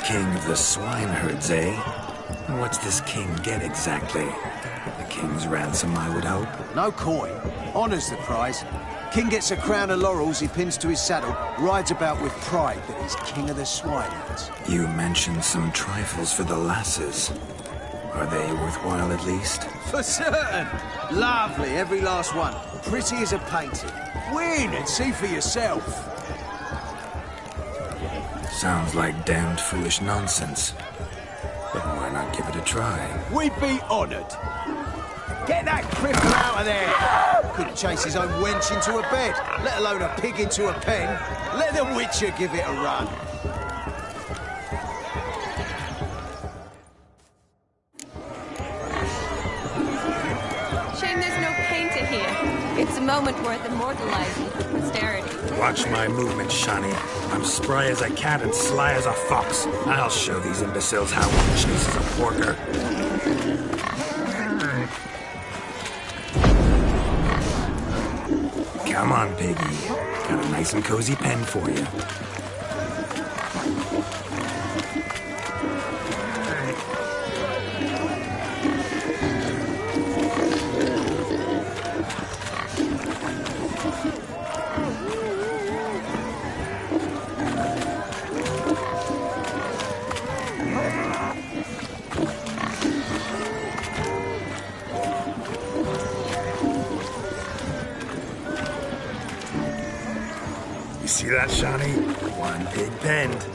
King of the swineherds, eh? What's this king get exactly? The king's ransom, I would hope. No coin. Honor's the prize. King gets a crown of laurels he pins to his saddle, rides about with pride that he's king of the swineherds. You mentioned some trifles for the lasses. Are they worthwhile at least? For certain. Lovely, every last one. Pretty as a painting. Win and see for yourself. Sounds like damned foolish nonsense. But why not give it a try? We'd be honored. Get that cripple out of there! Couldn't chase his own wench into a bed, let alone a pig into a pen. Let the Witcher give it a run. Shame there's no painter here. It's a moment worth immortalizing for posterity. Watch my movements, Shani. I'm spry as a cat and sly as a fox. I'll show these imbeciles how one chases a porker. Come on, piggy. Got a nice and cozy pen for you. See that, Shani? One big bend.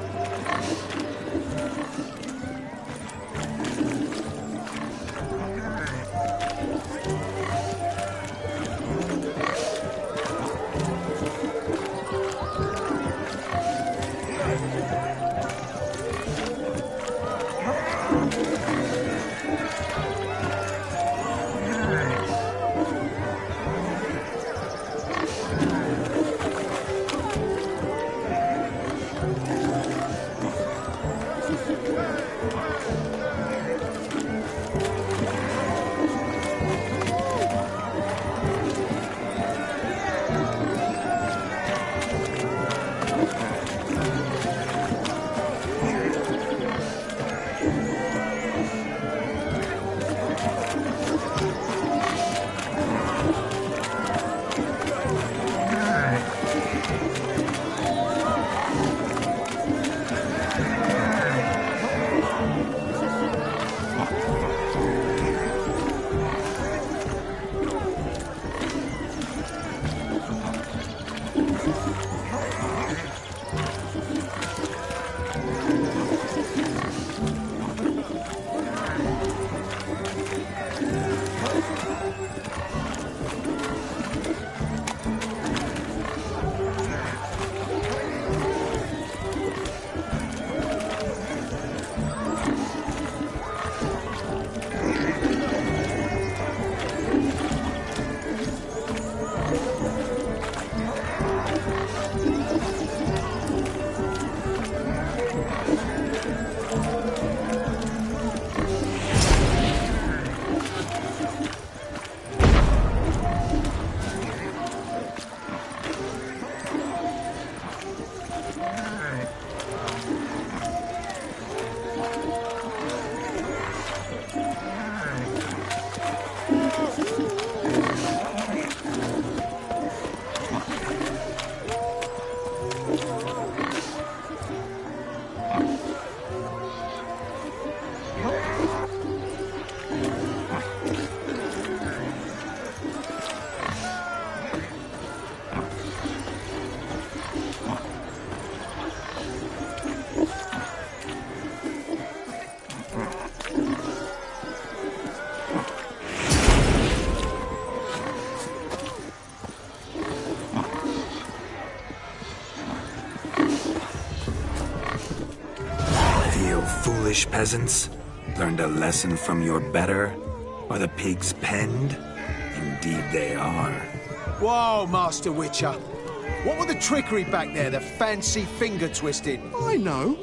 Foolish peasants, learned a lesson from your better? Are the pigs penned? Indeed they are. Whoa, Master Witcher. What were the trickery back there, the fancy finger twisting? I know.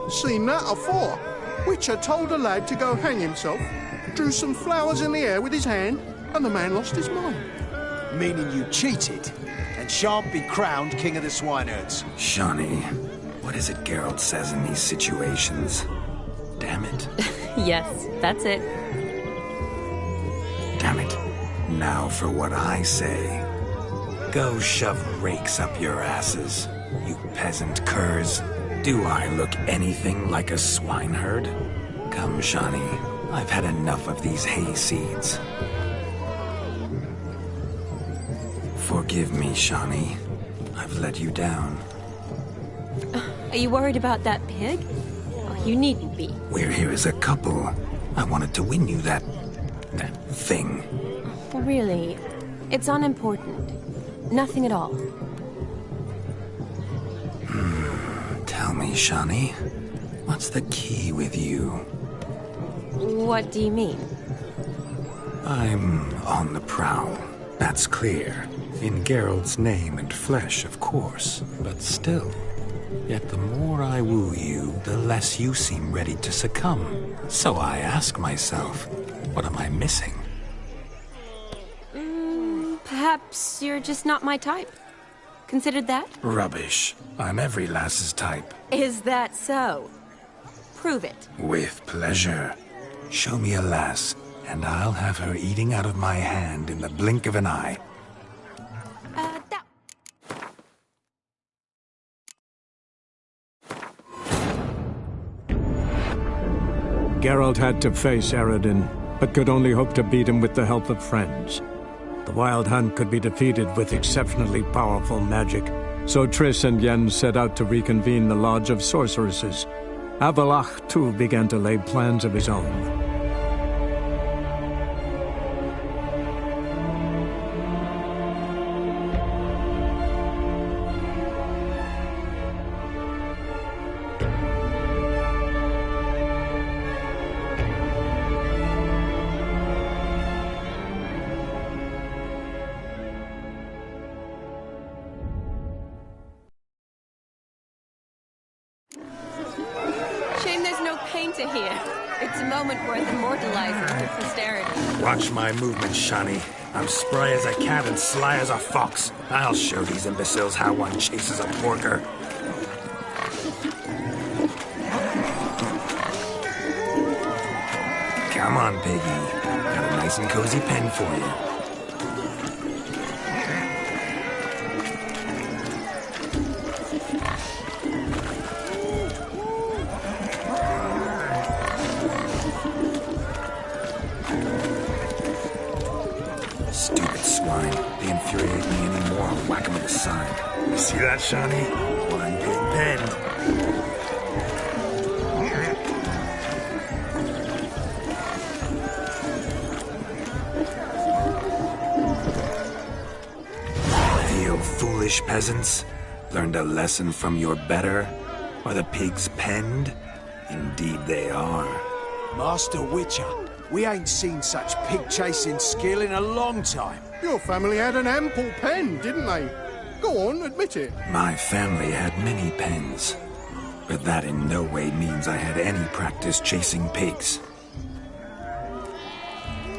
Seen that afore. Witcher told a lad to go hang himself, drew some flowers in the air with his hand, and the man lost his mind. Meaning you cheated, and shan't be crowned king of the swineherds. Shani, What is it Geralt says in these situations? Damn it. Yes, that's it. Damn it. Now for what I say. Go shove rakes up your asses, you peasant curs. Do I look anything like a swineherd? Come, Shani. I've had enough of these hay seeds. Forgive me, Shani. I've let you down. Are you worried about that pig? Oh, you needn't be. We're here as a couple. I wanted to win you that thing. Really, it's unimportant. Nothing at all. Tell me, Shani, what's the key with you? What do you mean? I'm on the prowl. That's clear. In Geralt's name and flesh, of course. But still. Yet the more I woo you, the less you seem ready to succumb. So I ask myself, what am I missing? Perhaps you're just not my type. Considered that? Rubbish. I'm every lass's type. Is that so? Prove it. With pleasure. Show me a lass, and I'll have her eating out of my hand in the blink of an eye. That... Geralt had to face Eredin, but could only hope to beat him with the help of friends. The Wild Hunt could be defeated with exceptionally powerful magic, so Triss and Yen set out to reconvene the Lodge of Sorceresses. Avalach, too, began to lay plans of his own. Shame there's no painter here. It's a moment worth immortalizing for posterity. Watch my movements, Shani. I'm spry as a cat and sly as a fox. I'll show these imbeciles how one chases a porker. Come on, piggy. Got a nice and cozy pen for you. Stupid swine. They infuriate me anymore. I'll whack them with a sign. You see that, Shani? One big pen. You foolish peasants. Learned a lesson from your better? Are the pigs penned? Indeed they are. Master Witcher, we ain't seen such pig-chasing skill in a long time. Your family had an ample pen, didn't they? Go on, admit it. My family had many pens, but that in no way means I had any practice chasing pigs.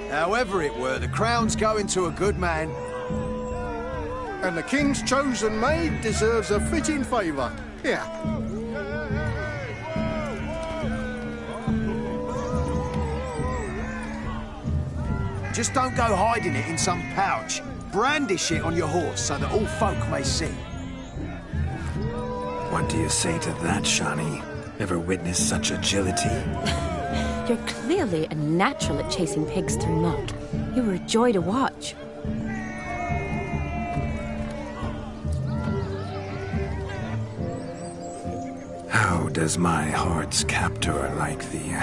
However it were, the crown's going to a good man. And the king's chosen maid deserves a fitting favour. Here. Just don't go hiding it in some pouch. Brandish it on your horse so that all folk may see. What do you say to that, Shani? Ever witnessed such agility? You're clearly a natural at chasing pigs through muck. You were a joy to watch. How does my heart's captor like the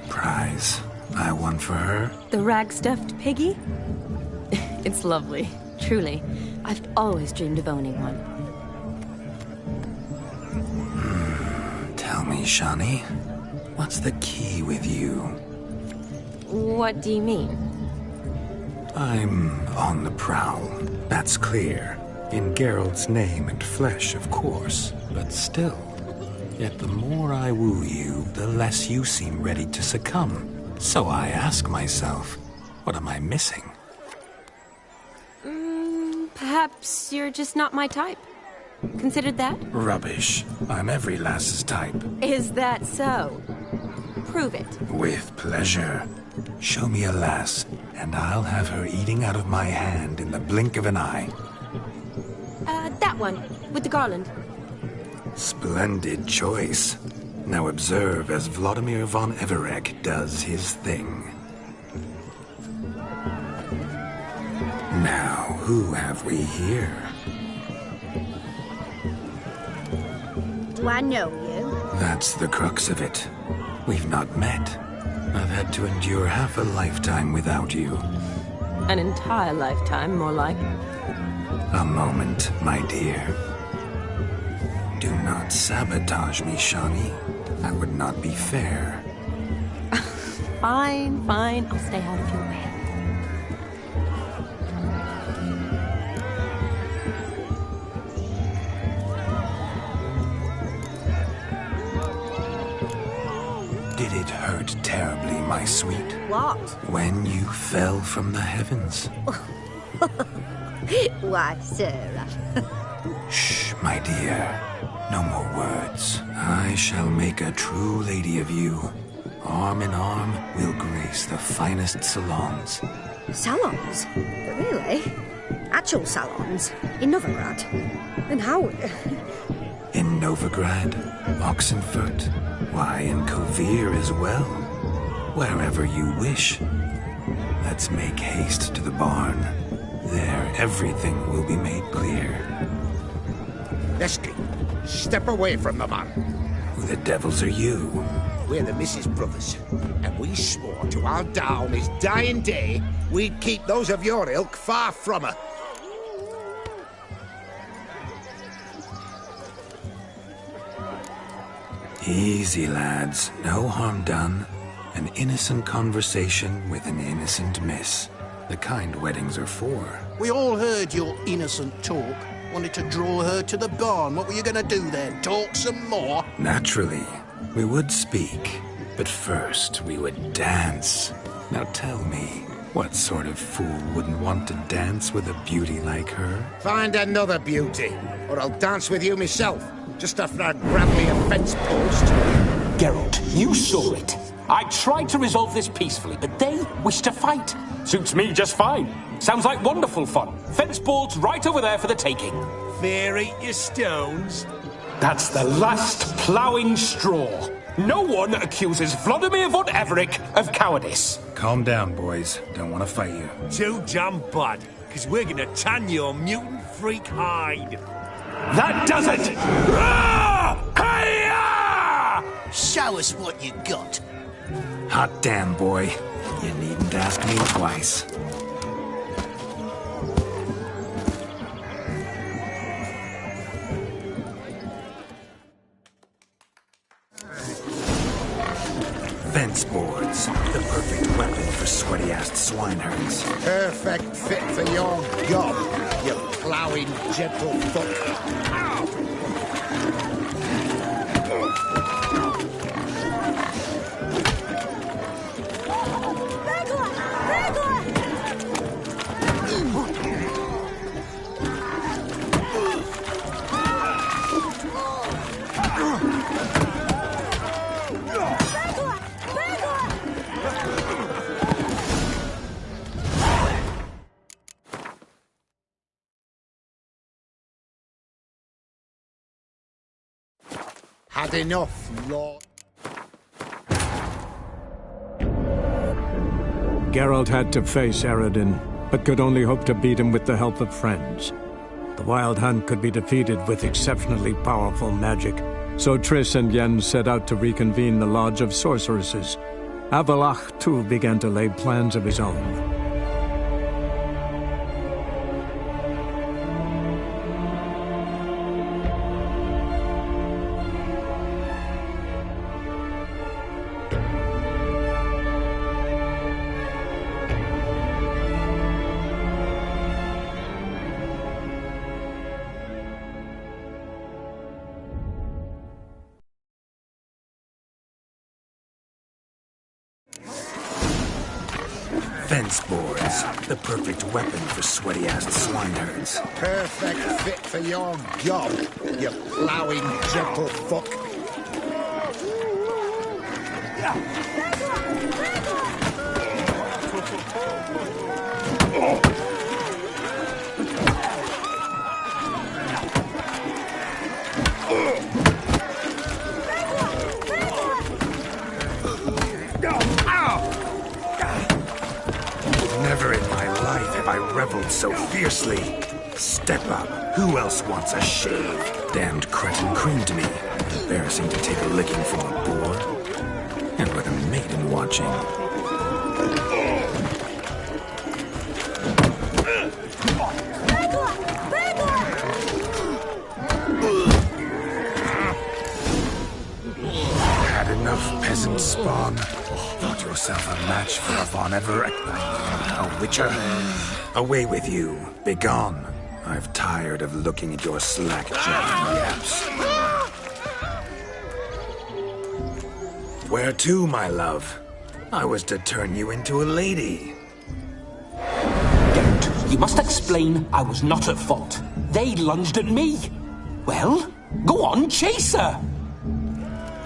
prize I won for her? The rag-stuffed piggy? It's lovely, truly. I've always dreamed of owning one. Tell me, Shani, what's the key with you? What do you mean? I'm on the prowl. That's clear. In Geralt's name and flesh, of course. But still. Yet the more I woo you, the less you seem ready to succumb. So I ask myself, what am I missing? Perhaps you're just not my type. Considered that? Rubbish. I'm every lass's type. Is that so? Prove it. With pleasure. Show me a lass, and I'll have her eating out of my hand in the blink of an eye. That one, with the garland. Splendid choice. Now observe as Vladimir von Everek does his thing. Now, who have we here? Do I know you? That's the crux of it. We've not met. I've had to endure half a lifetime without you. An entire lifetime, more like. A moment, my dear. Do not sabotage me, Shani. That would not be fair. Fine, fine. I'll stay out of your way. Did it hurt terribly, my sweet? What? When you fell from the heavens? Why, Sarah. Shh, my dear. No more words. I shall make a true lady of you. Arm in arm, we'll grace the finest salons. Salons? Really? Actual salons? In Novigrad? And how? In Novigrad, Oxenfurt, why, in Kovir as well. Wherever you wish. Let's make haste to the barn. There, everything will be made clear. Lesky, step away from the man. Who the devils are you? We're the Mrs. Brothers, and we swore to our down his dying day we'd keep those of your ilk far from her. Easy, lads. No harm done. An innocent conversation with an innocent miss. The kind weddings are for. We all heard your innocent talk. Wanted to draw her to the barn. What were you gonna do there? Talk some more? Naturally, we would speak. But first, we would dance. Now tell me, what sort of fool wouldn't want to dance with a beauty like her? Find another beauty, or I'll dance with you myself, just after I grab me a fence post. Geralt, you saw it. I tried to resolve this peacefully, but they wish to fight. Suits me just fine. Sounds like wonderful fun. Fence boards right over there for the taking. Fear eat your stones. That's the last ploughing straw. No one accuses Vladimir von Everek of cowardice. Calm down, boys. Don't want to fight you. Too damn bad, because we're gonna tan your mutant freak hide. That does it! Ah! Hi-ya! Show us what you got. Hot damn, boy. You needn't ask me twice. Fence boards. The perfect weapon for sweaty-assed swineherds. Perfect fit for your gob, you ploughing gentle foot. Had enough, Lord. Geralt had to face Eredin, but could only hope to beat him with the help of friends. The Wild Hunt could be defeated with exceptionally powerful magic, so Triss and Yen set out to reconvene the Lodge of Sorceresses. Avalach, too, began to lay plans of his own. Fence boards. The perfect weapon for sweaty-assed swineherds. Perfect fit for your job, you ploughing gentlefolk. Never in my life have I reveled so fiercely. Step up. Who else wants a shave? Damned cretin creamed me. Embarrassing to take a licking from a boar. And with a maiden watching. Had enough, peasant spawn. Thought yourself a match for a Von Everett. A Witcher. Away with you. Begone. I've tired of looking at your slack-jawed yaps. Where to, my love? I was to turn you into a lady. Geralt, you must explain I was not at fault. They lunged at me. Well, go on, chase her.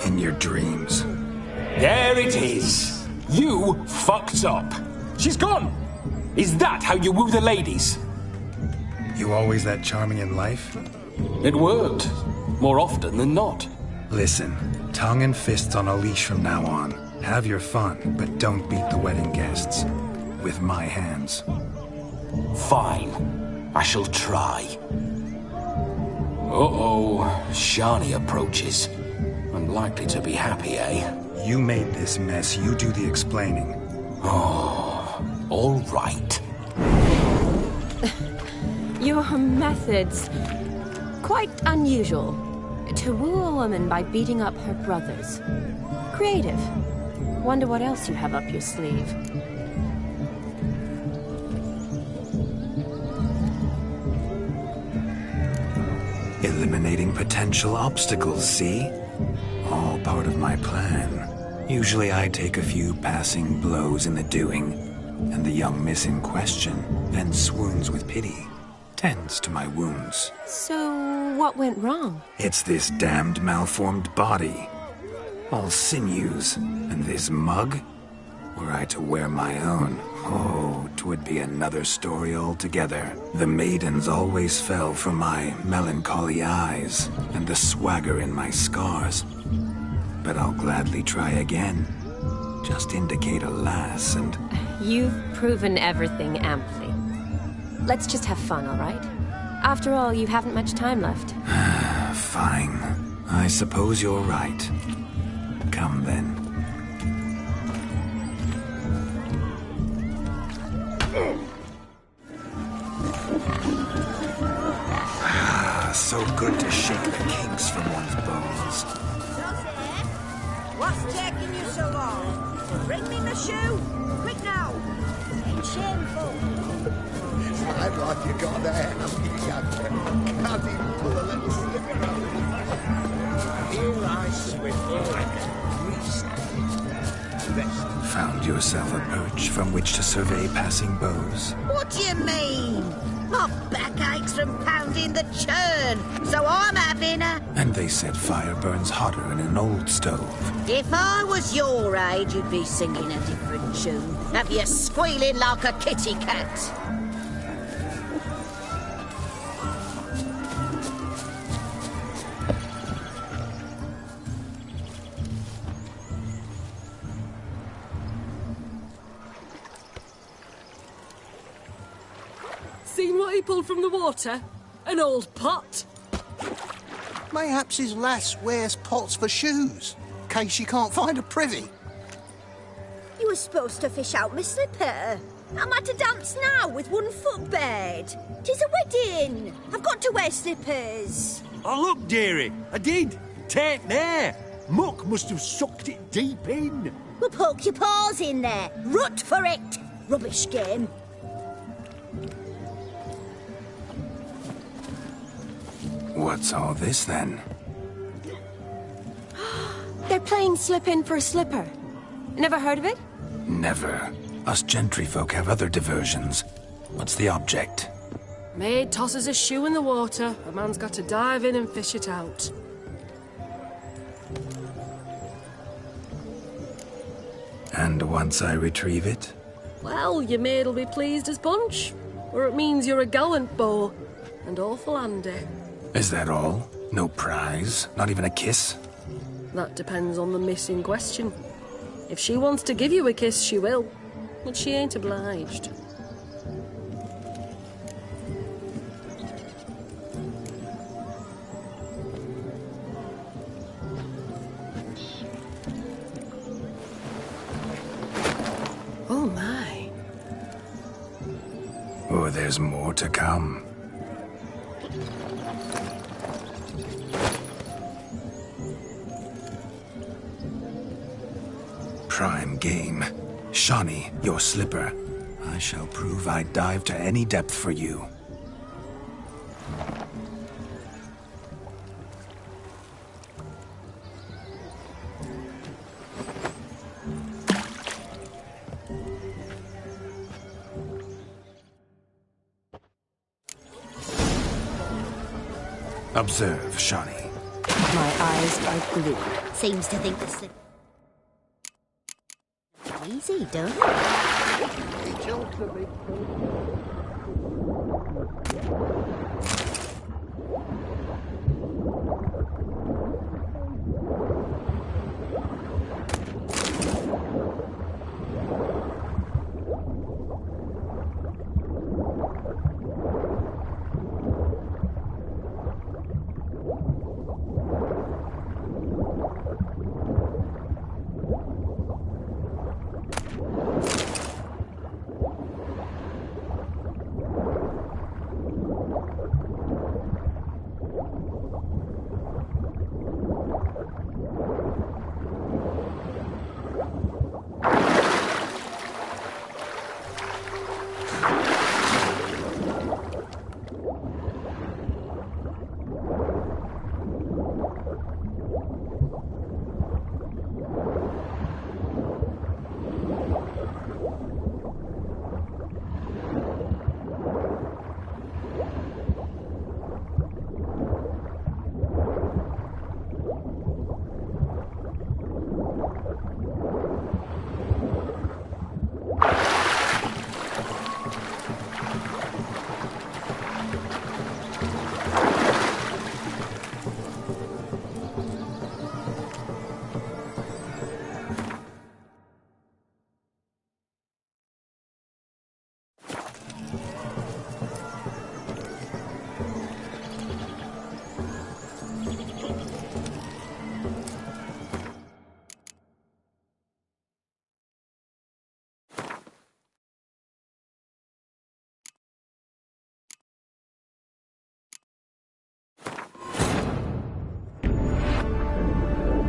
In your dreams. There it is. You fucked up. She's gone. Is that how you woo the ladies? You always that charming in life? It worked. More often than not. Listen, tongue and fists on a leash from now on. Have your fun, but don't beat the wedding guests. With my hands. Fine. I shall try. Uh-oh. Shani approaches. I'm likely to be happy, eh? You made this mess. You do the explaining. Oh, all right. Your methods... quite unusual. To woo a woman by beating up her brothers. Creative. Wonder what else you have up your sleeve. Eliminating potential obstacles, see? All part of my plan. Usually I take a few passing blows in the doing, and the young miss in question then swoons with pity. Tends to my wounds. So, what went wrong? It's this damned malformed body. All sinews, and this mug? Were I to wear my own, oh, 'twould be another story altogether. The maidens always fell for my melancholy eyes, and the swagger in my scars. But I'll gladly try again. Just indicate a lass and... You've proven everything amply. Let's just have fun, all right? After all, you haven't much time left. Fine. I suppose you're right. Come then. So good to shake the kinks from one's bones. What's taking you so long? Bring me my shoe! Quick now! It's shameful. It's like what you got there. Can't even pull a little slipper out. Here I swim like a beast. Found yourself a perch from which to survey passing bows. What do you mean? My back aches from pounding the churn, so I'm having a... And they said fire burns hotter in an old stove. If I was your age, you'd be singing a different tune. Have you squealing like a kitty cat? Seen what he pulled from the water? An old pot. Mayhaps his lass wears pots for shoes, in case she can't find a privy. You were supposed to fish out my slipper. I'm at a dance now with one foot bared. 'Tis a wedding. I've got to wear slippers. Oh, look, dearie, I did. Take there. Muck must have sucked it deep in. Well, poke your paws in there. Rut for it. Rubbish game. What's all this then? They're playing slip in for slipper. Never heard of it? Never. Us gentry folk have other diversions. What's the object? Maid tosses a shoe in the water. A man's got to dive in and fish it out. And once I retrieve it? Well, your maid'll be pleased as punch. Or it means you're a gallant beau. And awful handy. Is that all? No prize? Not even a kiss? That depends on the miss in question. If she wants to give you a kiss, she will. But she ain't obliged. Oh my. Oh, there's more to come. Prime game. Shawnee, your slipper. I shall prove I'd dive to any depth for you. Observe, Shawnee. My eyes are blue. Seems to think the slip. Easy, don't it? Each ultimate.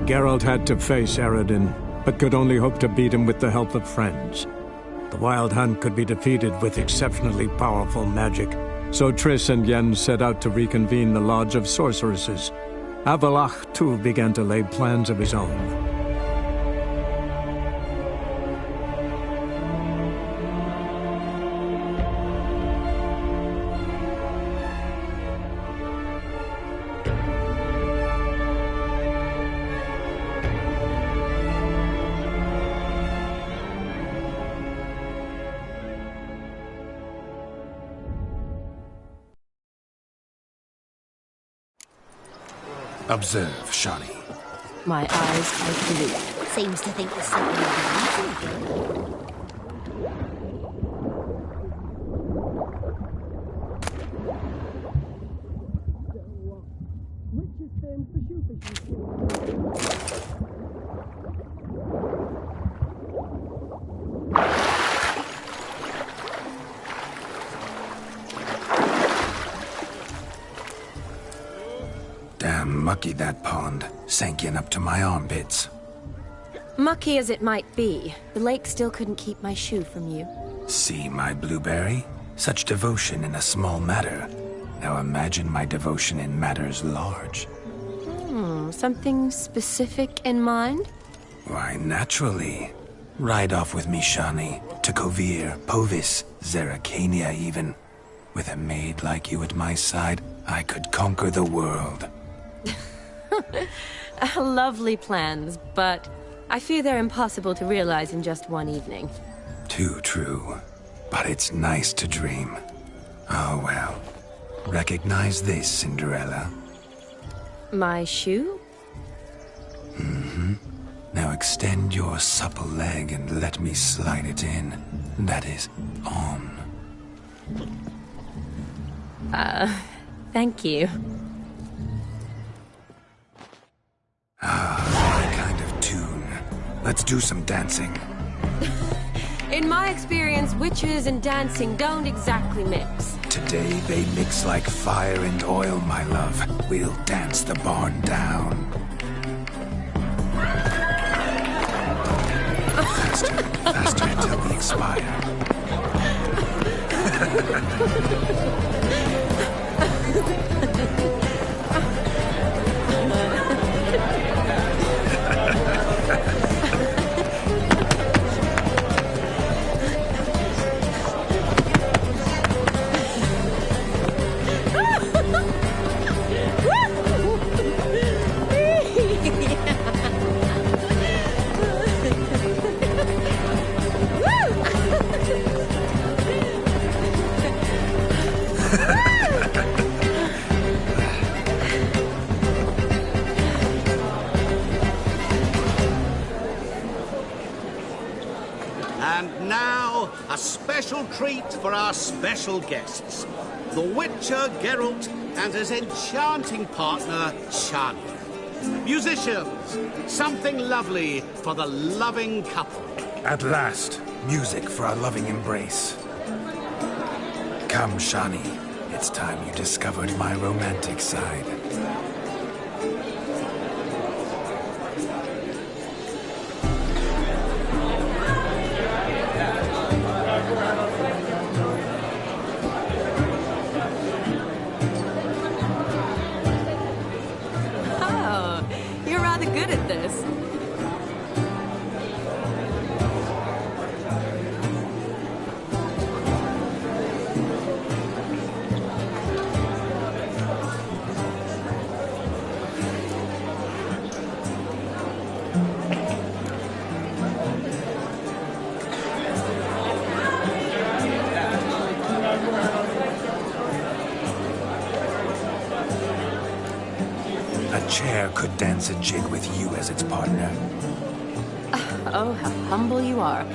Geralt had to face Eredin, but could only hope to beat him with the help of friends. The Wild Hunt could be defeated with exceptionally powerful magic, so Triss and Yen set out to reconvene the Lodge of Sorceresses. Avalach, too, began to lay plans of his own. Observe, Shawnee. My eyes are blue. Seems to think there's something easy. Damn mucky, that pond. Sank in up to my armpits. Mucky as it might be, the lake still couldn't keep my shoe from you. See my blueberry? Such devotion in a small matter. Now imagine my devotion in matters large. Something specific in mind? Why, naturally. Ride off with me, Shani. To Kovir, Povis, Zeracania even. With a maid like you at my side, I could conquer the world. Lovely plans, but I fear they're impossible to realize in just one evening. Too true. But it's nice to dream. Oh well. Recognize this, Cinderella? My shoe? Mm-hmm. Now extend your supple leg and let me slide it in. That is, on. Thank you. My kind of tune. Let's do some dancing. In my experience, witches and dancing don't exactly mix. Today they mix like fire and oil, my love. We'll dance the barn down. Faster, faster until we expire. And now, a special treat for our special guests. The Witcher Geralt and his enchanting partner, Shani. Musicians, something lovely for the loving couple. At last, music for our loving embrace. Come, Shani. It's time you discovered my romantic side. Oh, you're rather good at this. A chair could dance a jig with you as its partner. Oh, how humble you are.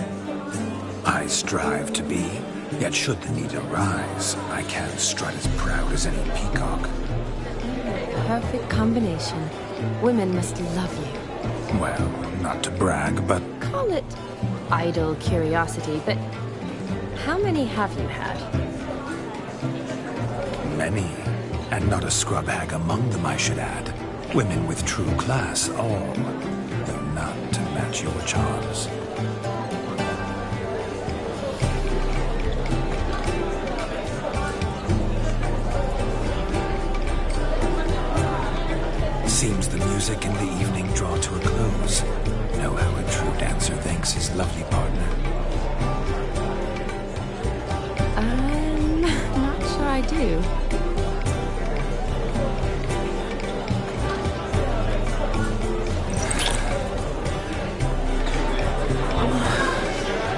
I strive to be, yet should the need arise, I can't strut as proud as any peacock. Perfect combination. Women must love you. Well, not to brag, but Call it idle curiosity, but how many have you had? many. And not a scrub hag among them, I should add. Women with true class, all. Though not to match your charms. Seems the music and the evening draw to a close. Know how a true dancer thanks his lovely partner. I'm not sure I do.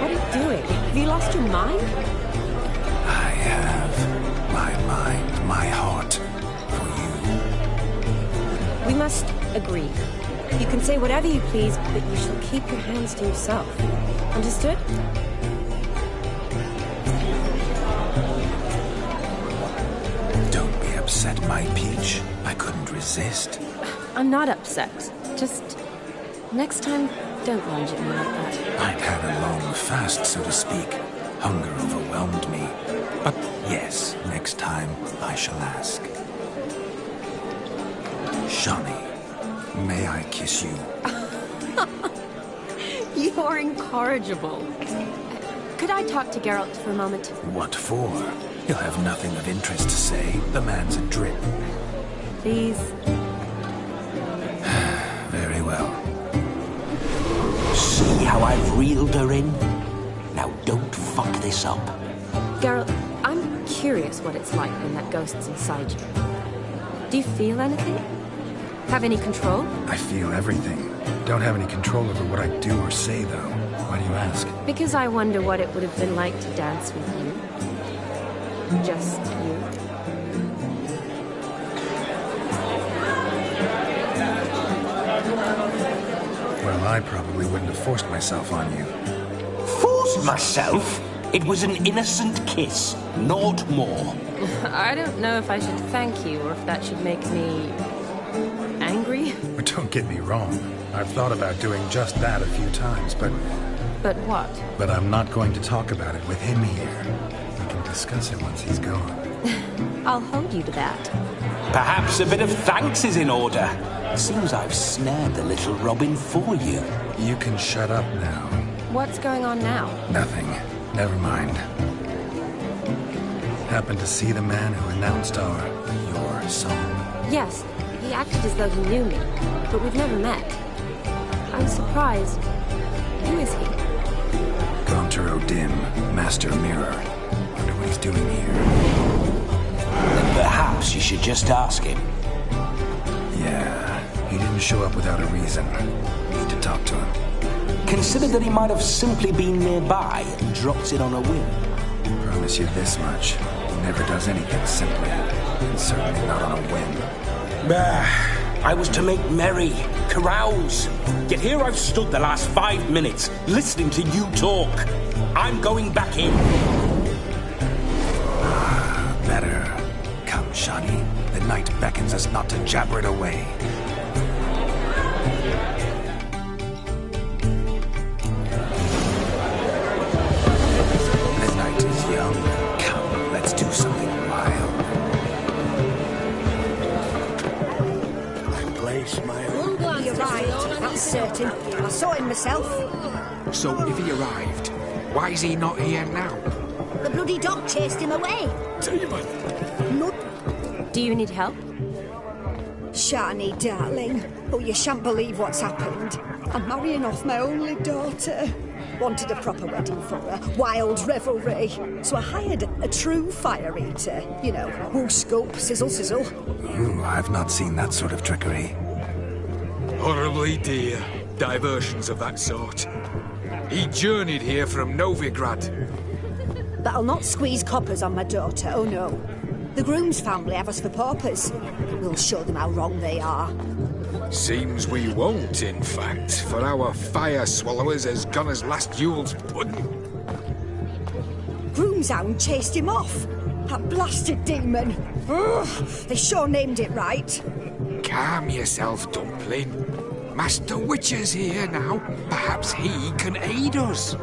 What are you doing? Have you lost your mind? I have my mind, my heart for you. We must agree. You can say whatever you please, but you shall keep your hands to yourself. Understood? Don't be upset, my peach. I couldn't resist. I'm not upset. Just next time, don't lunge at me like that. I'd had a long fast, so to speak. Hunger overwhelmed me. But yes, next time I shall ask. Shani, may I kiss you? You're incorrigible. Could I talk to Geralt for a moment? What for? He'll have nothing of interest to say. The man's adrip. Please. Very well. Shia! how I've reeled her in? Now don't fuck this up. Geralt, I'm curious what it's like when that ghost's inside you. Do you feel anything? Have any control? I feel everything. Don't have any control over what I do or say, though. Why do you ask? Because I wonder what it would have been like to dance with you. Just you. Well, I probably wouldn't have forced myself on you. Forced myself? It was an innocent kiss, naught more. I don't know if I should thank you or if that should make me angry. But don't get me wrong. I've thought about doing just that a few times, but... But what? But I'm not going to talk about it with him here. We can discuss it once he's gone. I'll hold you to that. Perhaps a bit of thanks is in order. Seems I've snared the little Robin for you. You can shut up now. What's going on now? Nothing. Never mind. Happened to see the man who announced your song? Yes, he acted as though he knew me, but we've never met. I'm surprised. Who is he? Gaunter O'Dim, Master Mirror. Wonder what he's doing here. Then perhaps you should just ask him. Yeah, he didn't show up without a reason. Need to talk to him. Consider that he might have simply been nearby and dropped in on a whim. Promise you this much. He never does anything simply. And certainly not on a whim. Bah. I was to make merry, carouse. Yet here I've stood the last 5 minutes, listening to you talk. I'm going back in. Better. Come, Shani. The night beckons us not to jabber it away. The night is young. Come, let's do something wild. He arrived, that's certain. I saw him myself. So if he arrived, why is he not here now? The bloody dog chased him away. Demon! Not... Do you need help? Shani, darling. Oh, you shan't believe what's happened. I'm marrying off my only daughter. Wanted a proper wedding for her. Wild revelry. So I hired a true fire eater. You know, whoosh scope, sizzle sizzle. Ooh, I've not seen that sort of trickery. Horribly dear diversions of that sort. He journeyed here from Novigrad. But I'll not squeeze coppers on my daughter, oh no. The groom's family have us for paupers. We'll show them how wrong they are. Seems we won't, in fact, for our fire swallowers has gone as last Yule's pudding. Groom's hound chased him off. That blasted demon. Ugh, they sure named it right. Calm yourself, Dumpling. Master Witcher's here now. Perhaps he can aid us.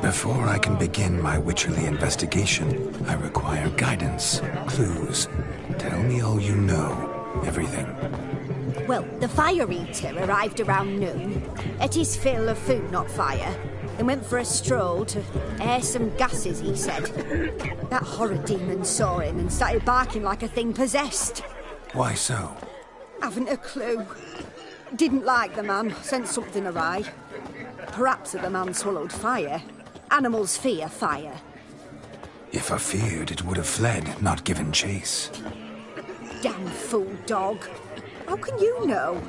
Before I can begin my Witcherly investigation, I require guidance, clues. Tell me all you know. Everything. Well, the fire eater arrived around noon, ate his fill of food, not fire, and went for a stroll to air some gases, he said. That horrid demon saw him and started barking like a thing possessed. Why so? Haven't a clue. Didn't like the man, sensed something awry. Perhaps that the man swallowed fire. Animals fear fire. If I feared, it would have fled, not given chase. Damn fool dog. How can you know?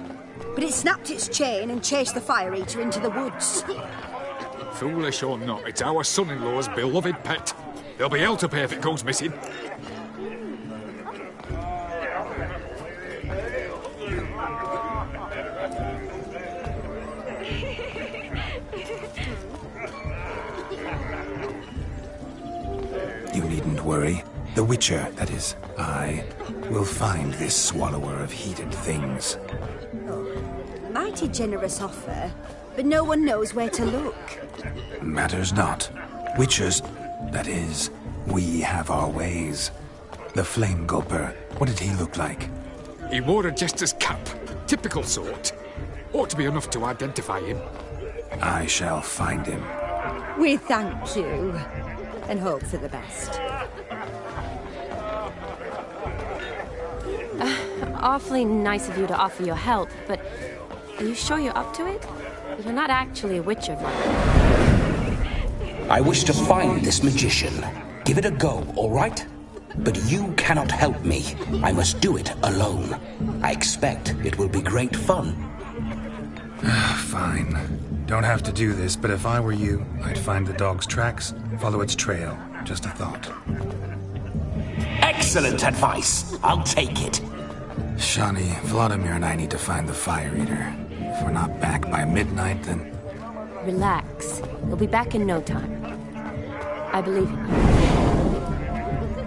But it snapped its chain and chased the fire eater into the woods. Foolish or not, it's our son-in-law's beloved pet. There'll be hell to pay if it goes missing. You needn't worry. The Witcher, that is, I, will find this swallower of heated things. Mighty generous offer, but no one knows where to look. Matters not. Witchers, that is, we have our ways. The Flame Gulper, what did he look like? He wore a jester's cap. Typical sort. Ought to be enough to identify him. I shall find him. We thank you, and hope for the best. Awfully nice of you to offer your help, but Are you sure you're up to it? You're not actually a witcher, right? I wish to find this magician. Give it a go, all right? But you cannot help me. I must do it alone. I expect it will be great fun. Fine. Don't have to do this, but if I were you, I'd find the dog's tracks, follow its trail. Just a thought. Excellent advice. I'll take it. Shani, Vladimir and I need to find the Fire Eater. If we're not back by midnight, then... Relax. We'll be back in no time. I believe in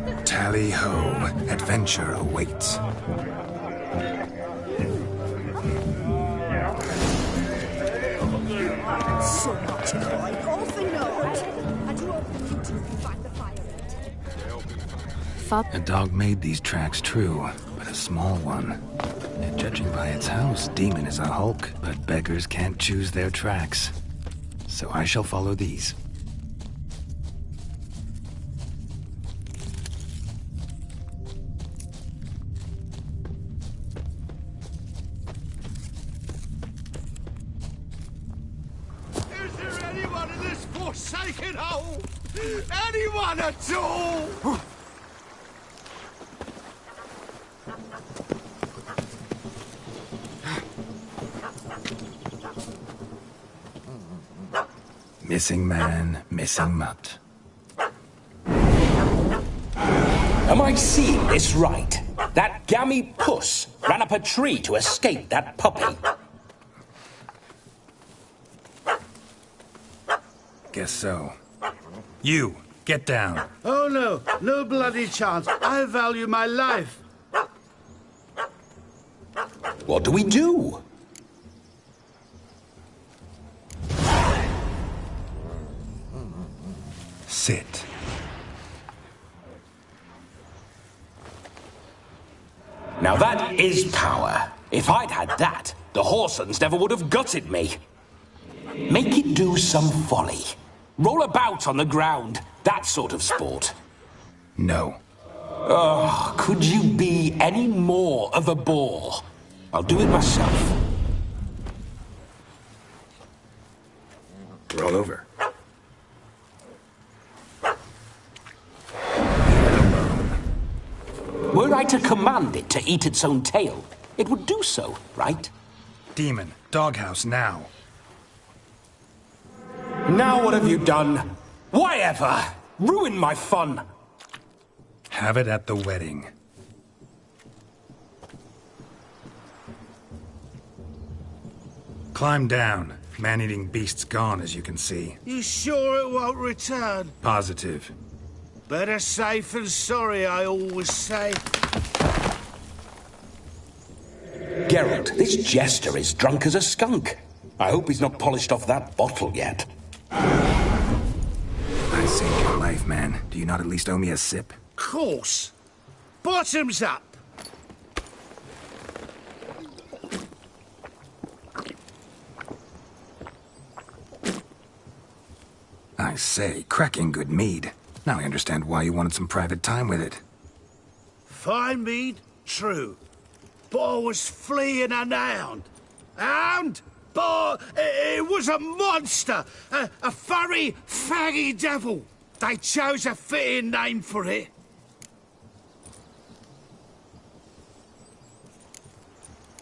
you. Tally-ho. Adventure awaits. So much coin, all for naught. I do hope that you two can find the Fire Eater. A dog made these tracks true, but a small one. And judging by its house, Demon is a hulk, but beggars can't choose their tracks. So I shall follow these. Is there anyone in this forsaken hole? Anyone at all? Missing man, missing mutt. Am I seeing this right? That gammy puss ran up a tree to escape that puppy. Guess so. You, get down. Oh no, no bloody chance. I value my life. What do we do? Sit. Now that is power. If I'd had that, the Horsons never would have gutted me. Make it do some folly. Roll about on the ground. That sort of sport. No. Oh, could you be any more of a bore? I'll do it myself. Roll over. Were I to command it to eat its own tail, it would do so, right? Demon, doghouse now. Now what have you done? Why ever? Ruin my fun. Have it at the wedding. Climb down. Man-eating beast's gone, as you can see. You sure it won't return? Positive. Better safe than sorry, I always say. Geralt, this jester is drunk as a skunk. I hope he's not polished off that bottle yet. I saved your life, man. Do you not at least owe me a sip? Course. Bottoms up. I say, cracking good mead. Now I understand why you wanted some private time with it. Fine mead, true. But I was fleeing an hound. Hound? But it was a monster. A furry, faggy devil. They chose a fitting name for it.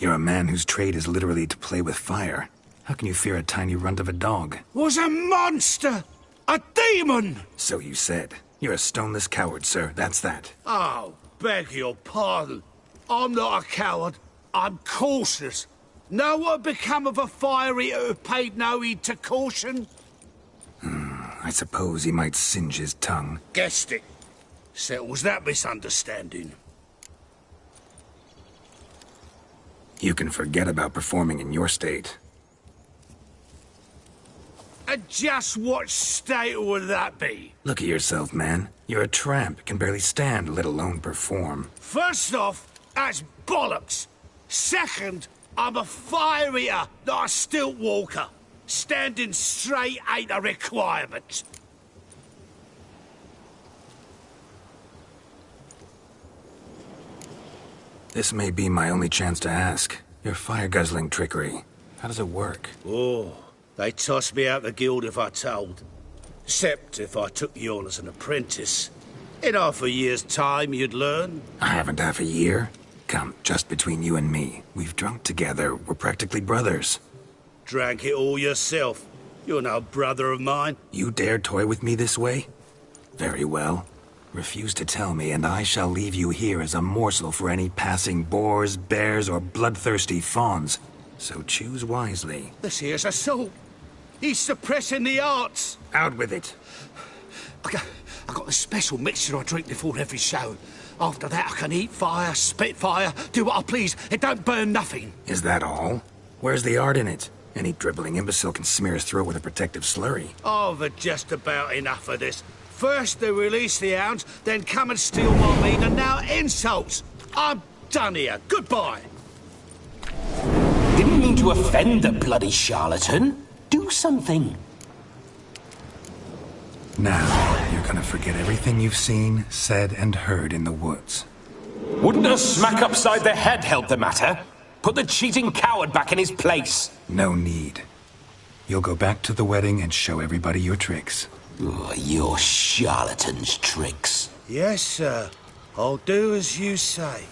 You're a man whose trade is literally to play with fire. How can you fear a tiny runt of a dog? Was a monster. A demon! So you said. You're a stoneless coward, sir. That's that. Oh, beg your pardon. I'm not a coward. I'm cautious. Know what become of a fire eater who paid no heed to caution? I suppose he might singe his tongue. Guessed it. Settles that misunderstanding. You can forget about performing in your state. And just what state would that be? Look at yourself, man. You're a tramp, can barely stand, let alone perform. First off, that's bollocks. Second, I'm a fire eater, not a stilt walker. Standing straight ain't a requirement. This may be my only chance to ask. Your fire-guzzling trickery. How does it work? Oh, they'd toss me out the guild if I told. Except if I took you on as an apprentice. In half a year's time, you'd learn. I haven't half a year. Come, just between you and me. We've drunk together. We're practically brothers. Drank it all yourself. You're no brother of mine. You dare toy with me this way? Very well. Refuse to tell me, and I shall leave you here as a morsel for any passing boars, bears, or bloodthirsty fawns. So choose wisely. This here's assault. He's suppressing the arts. Out with it. I got a special mixture I drink before every show. After that, I can eat fire, spit fire, do what I please. It don't burn nothing. Is that all? Where's the art in it? Any dribbling imbecile can smear his throat with a protective slurry. I've had just about enough of this. First they release the hounds, then come and steal my meat, and now insults. I'm done here. Goodbye. Didn't mean to offend the bloody charlatan. Do something. Now, you're gonna forget everything you've seen, said, and heard in the woods. Wouldn't a smack upside the head help the matter? Put the cheating coward back in his place. No need. You'll go back to the wedding and show everybody your tricks. Oh, your charlatan's tricks. Yes, sir. I'll do as you say.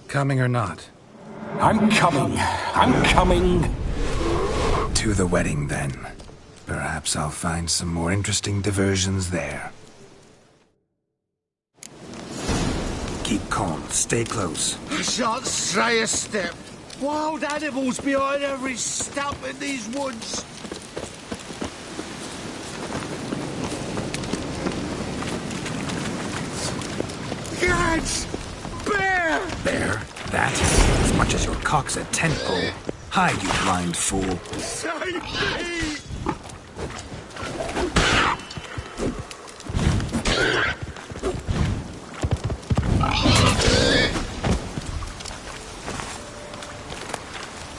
Coming or not? I'm coming. I'm coming. To the wedding, then. Perhaps I'll find some more interesting diversions there. Keep calm. Stay close. I shan't stray a step. Wild animals behind every stump in these woods. Cats! Bear! Bear? That? As much as your cock's a tentpole. Hide, you blind fool. Save me!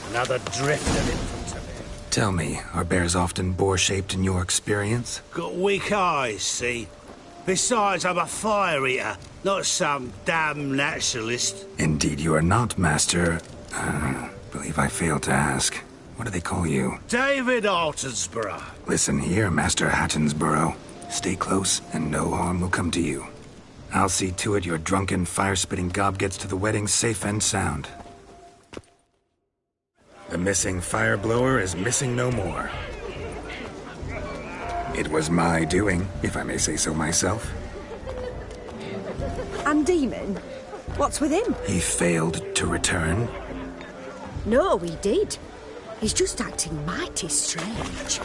Another drift of infantry. Tell me, are bears often boar-shaped in your experience? Got weak eyes, see? Besides, I'm a fire eater, not some damn naturalist. Indeed you are not, Master. Believe I failed to ask. What do they call you? David Altonsborough. Listen here, Master Hattonsborough. Stay close, and no harm will come to you. I'll see to it your drunken, fire-spitting gob gets to the wedding safe and sound. The missing fire blower is missing no more. It was my doing, if I may say so myself. And Demon? What's with him? He failed to return. No, he did. He's just acting mighty strange.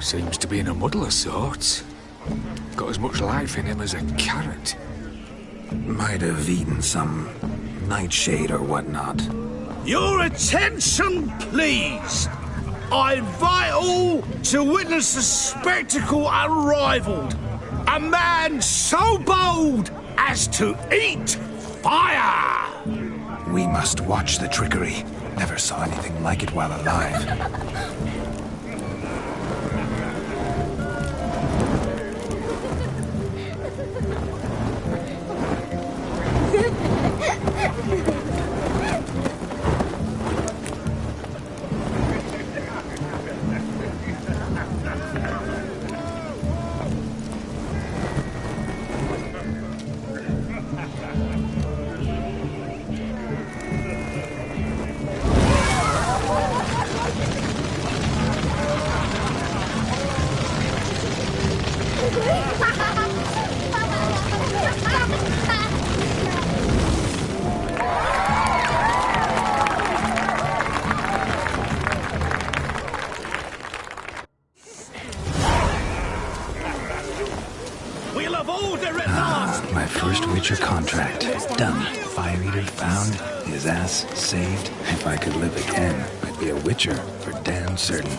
Seems to be in a muddle of sorts. Got as much life in him as a carrot. Might have eaten some nightshade or whatnot. Your attention, please! I invite all to witness a spectacle unrivaled. A man so bold as to eat fire! We must watch the trickery. Never saw anything like it while alive. My first Witcher contract. Done. Fire Eater found. His ass saved. If I could live again, I'd be a Witcher for damn certain.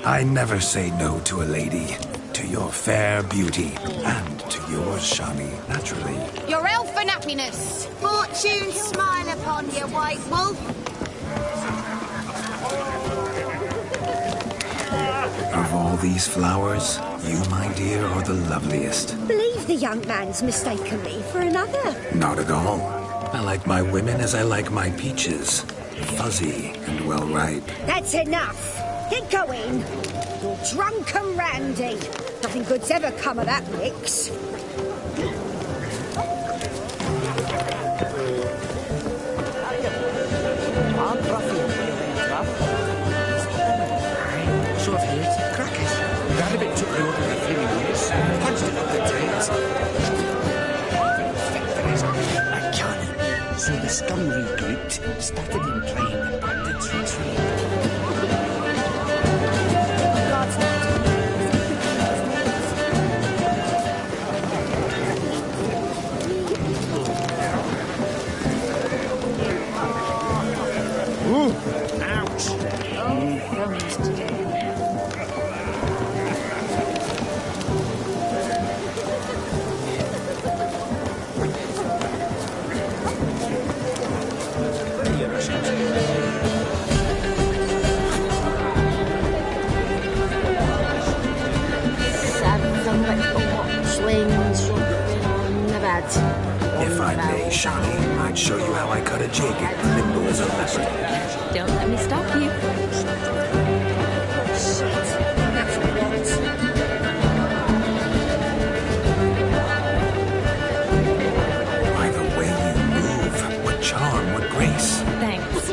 I never say no to a lady. To your fair beauty. And to yours, Shani, naturally. Your elfin happiness. Fortune smile upon you, white wolf. Of all these flowers, you, my dear, are the loveliest. Believe the young man's mistaken me for another. Not at all. I like my women as I like my peaches. Fuzzy and well ripe. That's enough. Get going. You're drunk and randy. Nothing good's ever come of that mix. So I've heard. Crackers. Rabbit took the order of the flaming race, punched it up the tails. I can't. So the scum regrouped, started implying the bandits retreat. God's not. Ooh! Ouch! If I may, Shawnee, I'd show you how I cut a jig and nimble as a leopard. Don't let me stop you. By the way you move, what charm, what grace. Thanks.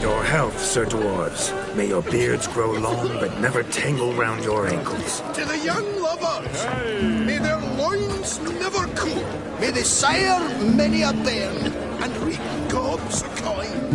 Your health, Sir Dwarves. May your beards grow long, but never tangle round your ankles. To the young lovers, may their loins never cool. May they sire many a bairn and reap gobs of coin.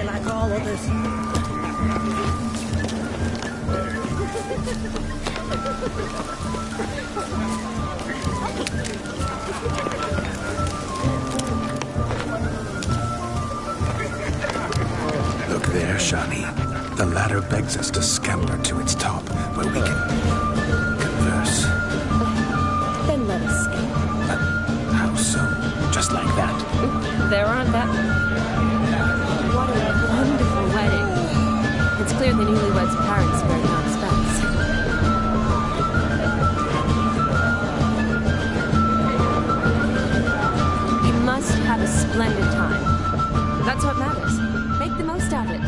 Like all others. Look there, Shawnee. The ladder begs us to scamper to its top, where we can converse. Then let us skip. How so? Just like that? There aren't that. What a wonderful wedding. It's clear the newlyweds' parents spared no expense. You must have a splendid time. That's what matters. Make the most of it.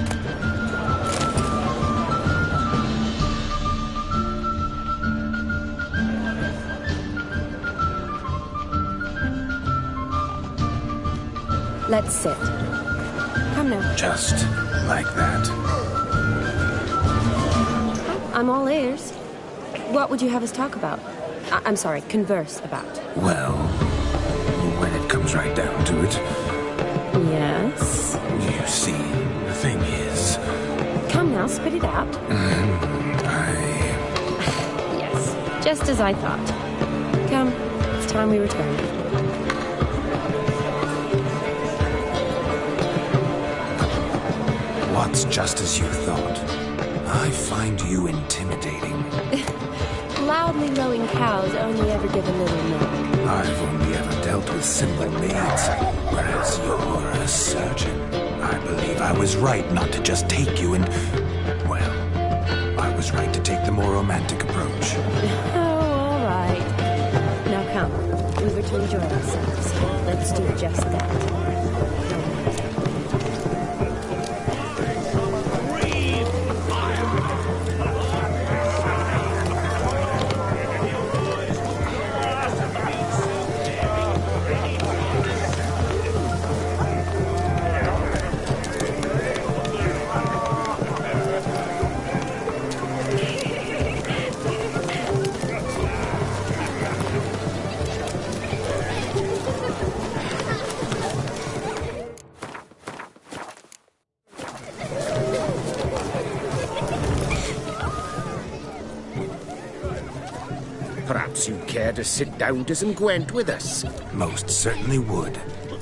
Let's sit. Come now. Just like that. I'm all ears. What would you have us talk about? I'm sorry, converse about. Well, when it comes right down to it, Yes? you see, the thing is... Come now, spit it out. Yes, just as I thought. Come, it's time we return. What's just as you thought? I find you intimidating. Loudly lowing cows only ever give a little milk. I've only ever dealt with little simple maids, whereas you're a surgeon. I believe I was right not to just take you and... well, I was right to take the more romantic approach. Oh, all right. Now come, we were to enjoy ourselves. Let's do just that. Perhaps you'd care to sit down to some Gwent with us? Most certainly would.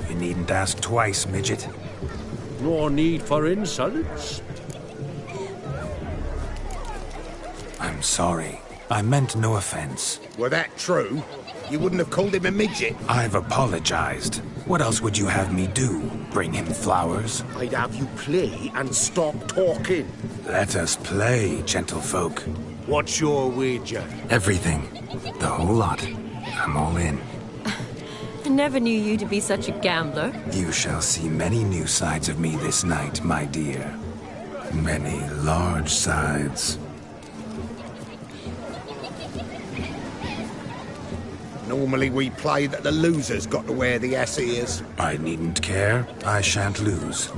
You needn't ask twice, midget. No need for insults. I'm sorry. I meant no offense. Were that true, you wouldn't have called him a midget. I've apologized. What else would you have me do? Bring him flowers? I'd have you play and stop talking. Let us play, gentlefolk. What's your wager? Everything. The whole lot. I'm all in. I never knew you to be such a gambler. You shall see many new sides of me this night, my dear. Many large sides. Normally we play that the loser's got to wear the ass ears. I needn't care. I shan't lose.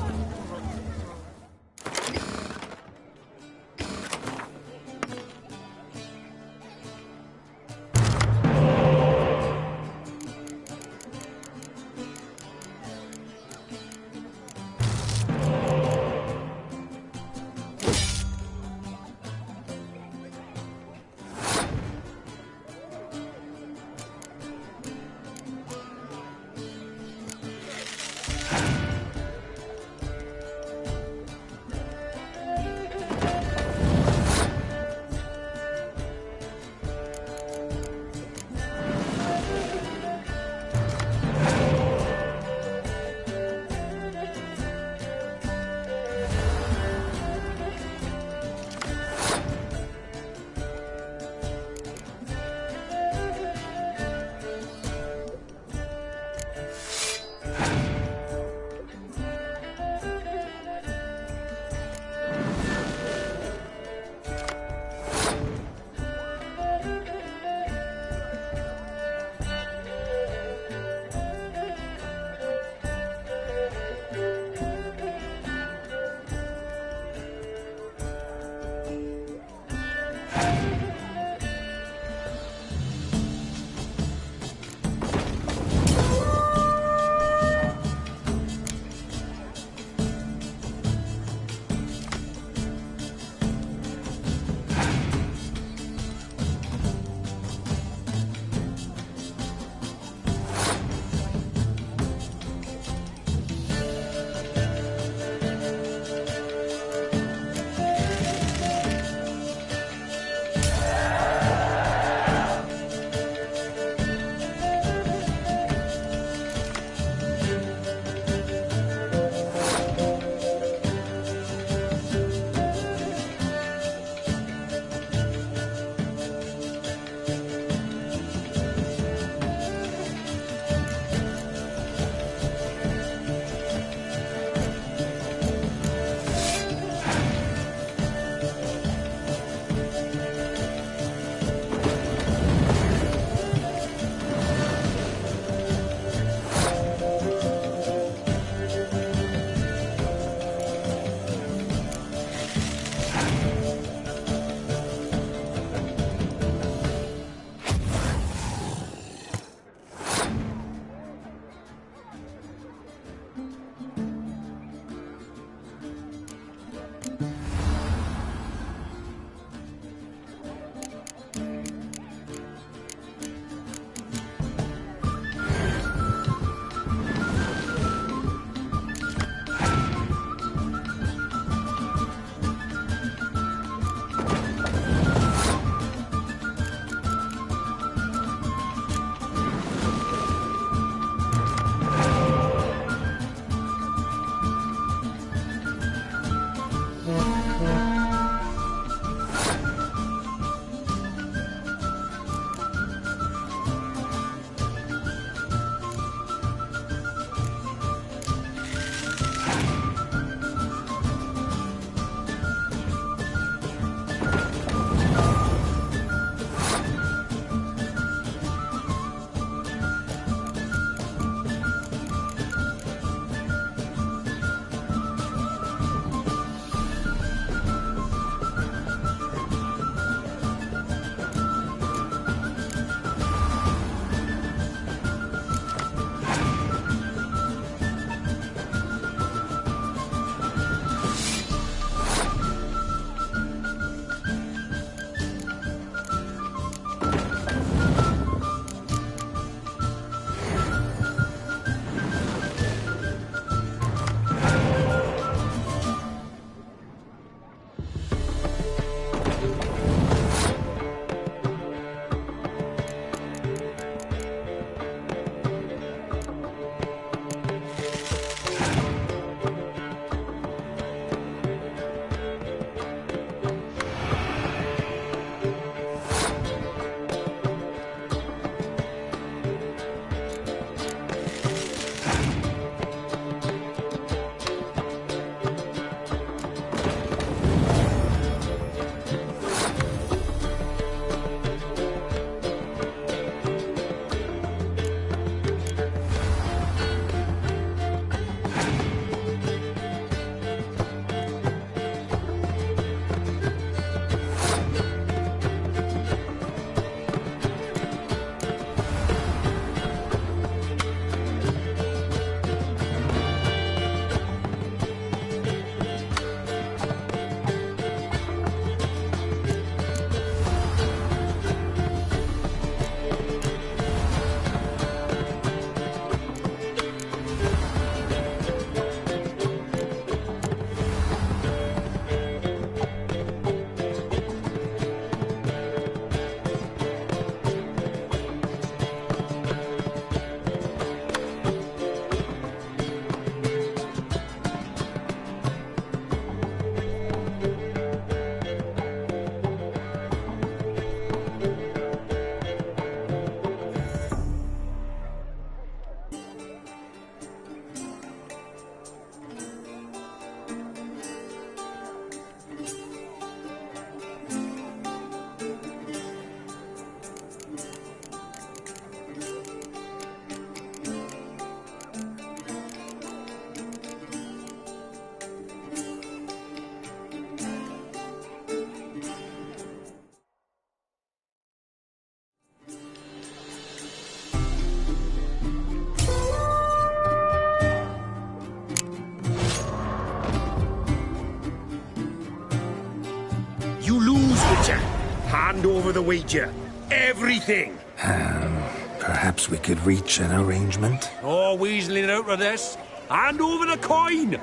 over the wager. Everything. Perhaps we could reach an arrangement? Oh, weaseling out of this. Hand over the coin.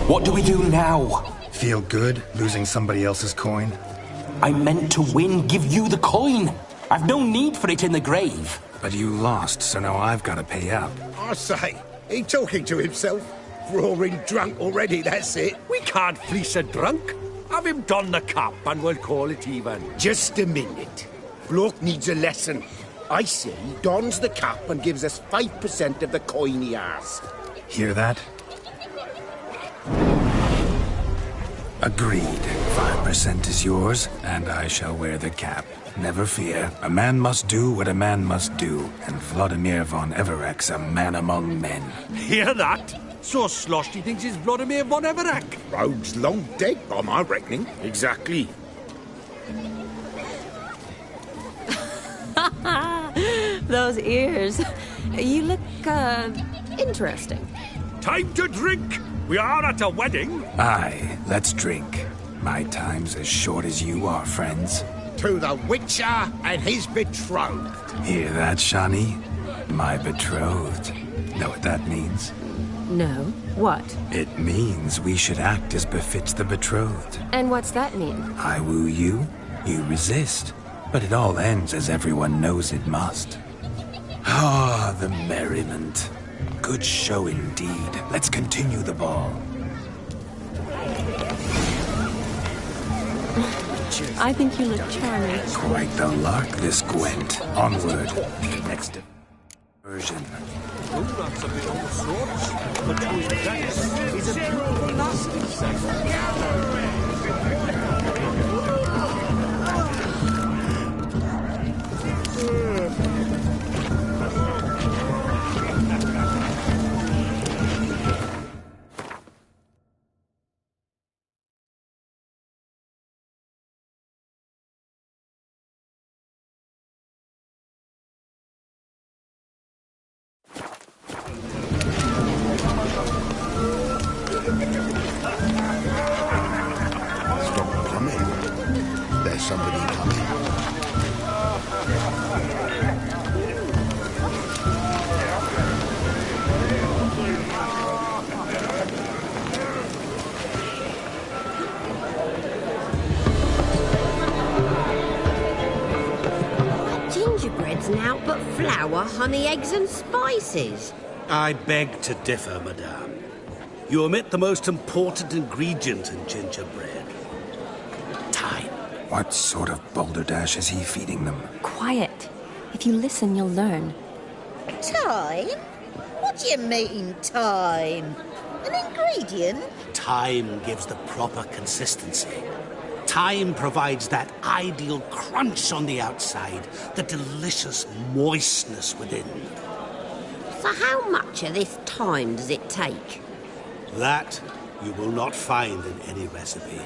What do we do now? Feel good losing somebody else's coin? I meant to win, give you the coin. I've no need for it in the grave. But you lost, so now I've got to pay up. I say, he talking to himself? Roaring drunk already, that's it. We can't fleece a drunk. Have him don the cap and we'll call it even. Just a minute. Bloke needs a lesson. I say he dons the cap and gives us 5% of the coin he has. Hear that? Agreed. 5% is yours, and I shall wear the cap. Never fear. A man must do what a man must do, and Vladimir von Everek's a man among men. Hear that? So sloshed he thinks he's Vladimir von Everek. Rogue's long dead, by my reckoning. Exactly. Those ears. You look, interesting. Time to drink! We are at a wedding. Aye, let's drink. My time's as short as you are, friends. To the Witcher and his betrothed. Hear that, Shani? My betrothed. Know what that means? No. What? It means we should act as befits the betrothed. And what's that mean? I woo you, you resist. But it all ends as everyone knows it must. Ah, the merriment. Good show indeed. Let's continue the ball. I think you look charming. Quite the lark, this Gwent. Onward. Next version. That's a bit on the sorts. Between decks is a beautiful lassie. Stop coming. There's somebody coming. Gingerbread's now but flour, honey, eggs and spices. I beg to differ, madame. You omit the most important ingredient in gingerbread. Time. What sort of balderdash is he feeding them? Quiet. If you listen, you'll learn. Time? What do you mean, time? An ingredient? Time gives the proper consistency. Time provides that ideal crunch on the outside, the delicious moistness within. So how much of this time does it take? That you will not find in any recipe.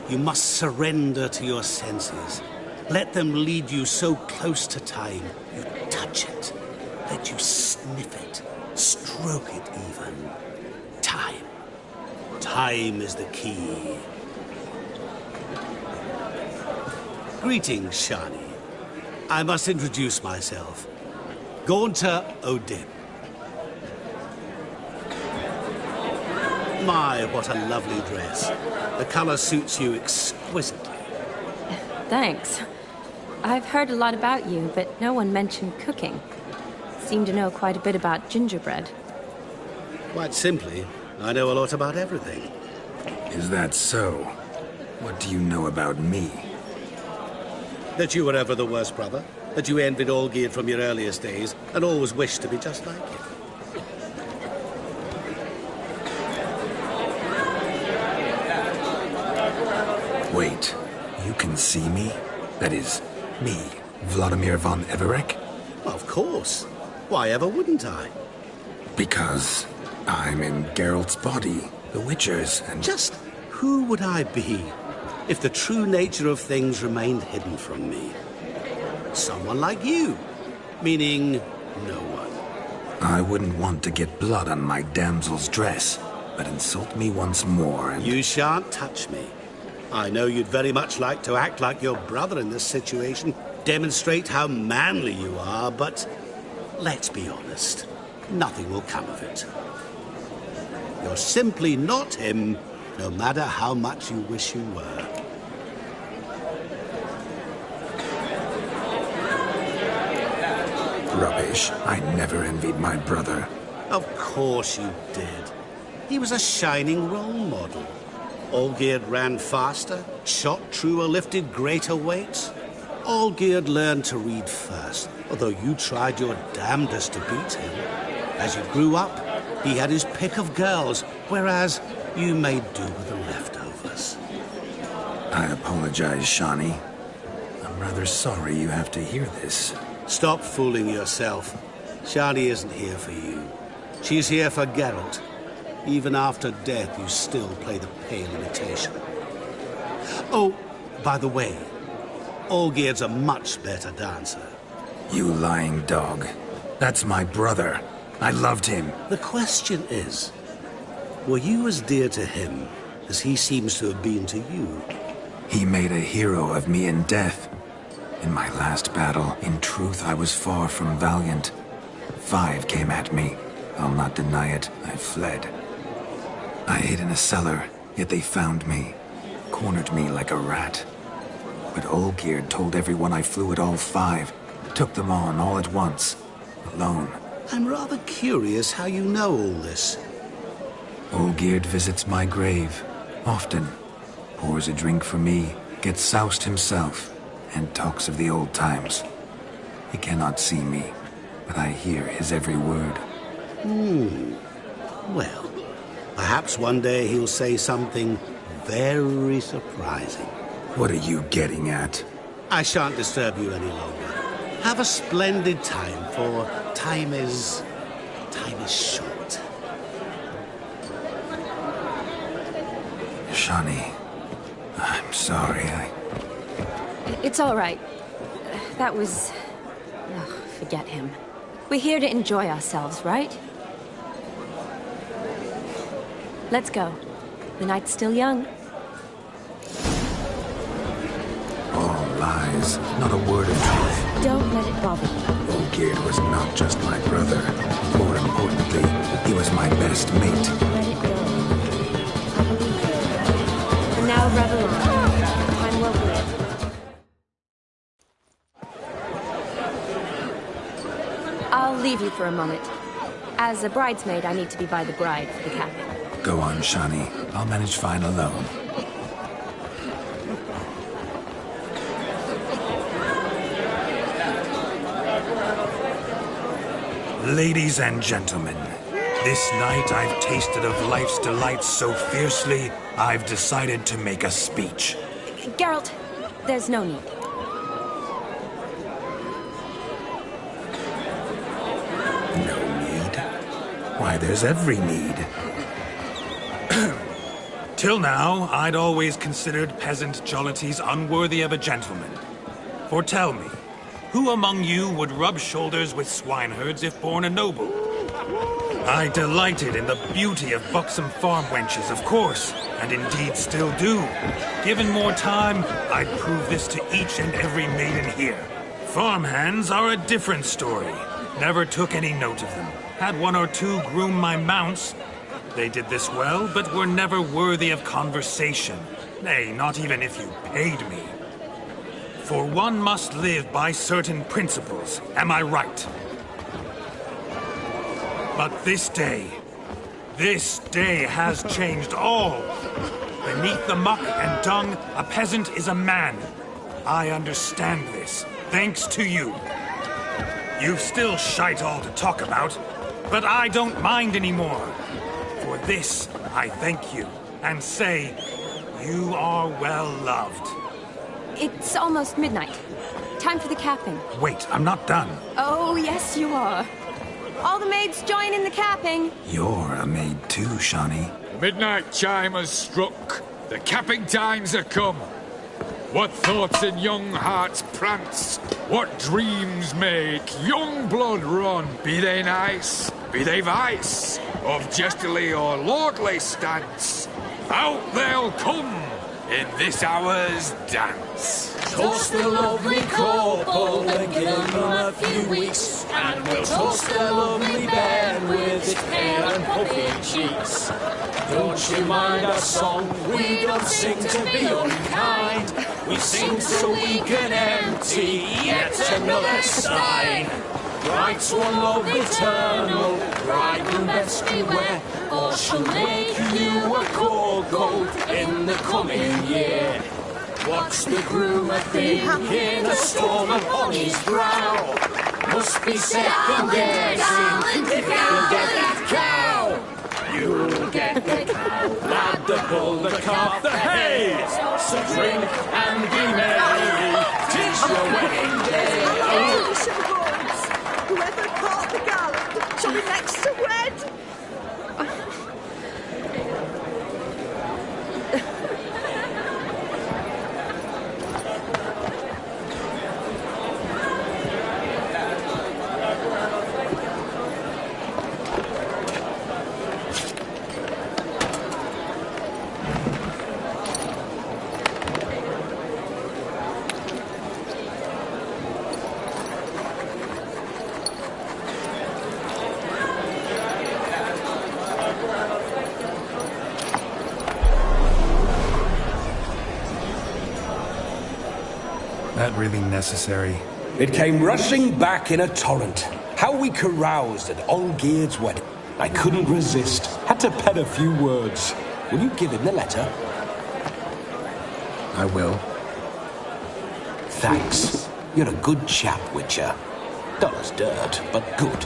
You must surrender to your senses. Let them lead you so close to time, you touch it. Let you sniff it, stroke it even. Time. Time is the key. Greetings, Shani. I must introduce myself. Gaunter O'Dib. My, what a lovely dress. The color suits you exquisitely. Thanks. I've heard a lot about you, but no one mentioned cooking. Seem to know quite a bit about gingerbread. Quite simply, I know a lot about everything. Is that so? What do you know about me? That you were ever the worst brother. That you envied Olgierd from your earliest days and always wished to be just like him. Wait, you can see me? That is, me, Vladimir von Everek? Of course. Why ever wouldn't I? Because I'm in Geralt's body, the Witcher's, and... Just who would I be if the true nature of things remained hidden from me? Someone like you, meaning no one. I wouldn't want to get blood on my damsel's dress, but insult me once more and... You shan't touch me. I know you'd very much like to act like your brother in this situation, demonstrate how manly you are, but let's be honest, nothing will come of it. You're simply not him, no matter how much you wish you were. Rubbish. I never envied my brother. Of course you did. He was a shining role model. Olgierd ran faster, shot truer, lifted greater weights. Olgierd learned to read first, although you tried your damnedest to beat him. As you grew up, he had his pick of girls, whereas you made do with the leftovers. I apologize, Shani. I'm rather sorry you have to hear this. Stop fooling yourself. Shani isn't here for you. She's here for Geralt. Even after death, you still play the pale imitation. Oh, by the way, Olgierd's a much better dancer. You lying dog. That's my brother. I loved him. The question is, were you as dear to him as he seems to have been to you? He made a hero of me in death. In my last battle, in truth, I was far from valiant. 5 came at me. I'll not deny it. I fled. I hid in a cellar, yet they found me. Cornered me like a rat. But Olgierd told everyone I flew at all 5. Took them on all at once. Alone. I'm rather curious how you know all this. Olgierd visits my grave. Often. Pours a drink for me. Gets soused himself. And talks of the old times. He cannot see me. But I hear his every word. Well, perhaps one day he'll say something very surprising. What are you getting at? I shan't disturb you any longer. Have a splendid time, for time is short. Shani, I'm sorry, It's all right. That was... Oh, forget him. We're here to enjoy ourselves, right? Let's go. The night's still young. All lies. Not a word of truth. Don't let it bother you. Olgierd was not just my brother. More importantly, he was my best mate. Let it go. And now revel on. Time well lived. I'll leave you for a moment. As a bridesmaid, I need to be by the bride for the capping. Go on, Shani. I'll manage fine alone. Ladies and gentlemen, this night I've tasted of life's delights so fiercely, I've decided to make a speech. Geralt, there's no need. Why, there's every need. Till now, I'd always considered peasant jollities unworthy of a gentleman. For tell me, who among you would rub shoulders with swineherds if born a noble? I delighted in the beauty of buxom farm wenches, of course, and indeed still do. Given more time, I'd prove this to each and every maiden here. Farmhands are a different story. Never took any note of them. Had 1 or 2 groom my mounts. They did this well, but were never worthy of conversation. Nay, not even if you paid me. For one must live by certain principles, am I right? But this day has changed all. Beneath the muck and dung, a peasant is a man. I understand this, thanks to you. You've still shite all to talk about, but I don't mind anymore. For this, I thank you, and say, you are well loved. It's almost midnight. Time for the capping. Wait, I'm not done. Oh, yes, you are. All the maids join in the capping. You're a maid too, Shani. The midnight chime has struck. The capping times are come. What thoughts in young hearts prance? What dreams make young blood run? Be they nice, be they vice, of jestily or lordly stance? Out they'll come, in this hour's dance. Toast the lovely couple and give them a few weeks, and we'll toast the lovely bed with its pale and puffy cheeks. Don't you mind our song? We don't sing to be unkind. We sing so we can empty yet another stein. Bride's one love eternal, bridegroom best beware, or she'll make you a cold goat in the coming year. What's the groom a thinking, a storm upon his brow? Must be second guessing if he'll get that cow. You'll get the cow, lad, the bull, the calf, the hay. So drink and be merry, 'tis your wedding day. Whoever caught the gallant shall be next to wed. That really necessary? It came rushing back in a torrent. How we caroused at Olgierd's wedding. I couldn't resist. Had to pen a few words. Will you give him the letter? I will. Thanks. You're a good chap, Witcher. Dull as dirt, but good.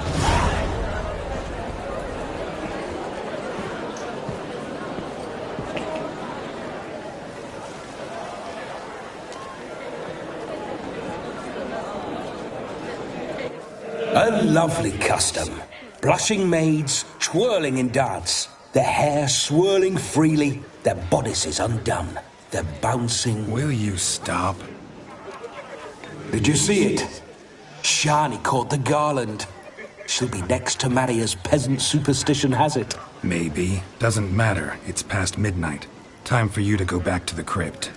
A lovely custom. Blushing maids, twirling in dance. Their hair swirling freely, their bodices undone. They're bouncing... Will you stop? Did you see it? Shani caught the garland. She'll be next to marry as peasant superstition has it. Maybe. Doesn't matter. It's past midnight. Time for you to go back to the crypt.